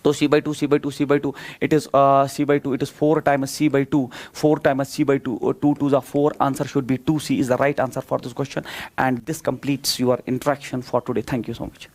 तो C/2 it is C/2, it is 4 times C/2, 4 times C/2, 2 2s are 4, answer should be 2C is the right answer for this question, and this completes your interaction for today. Thank you so much.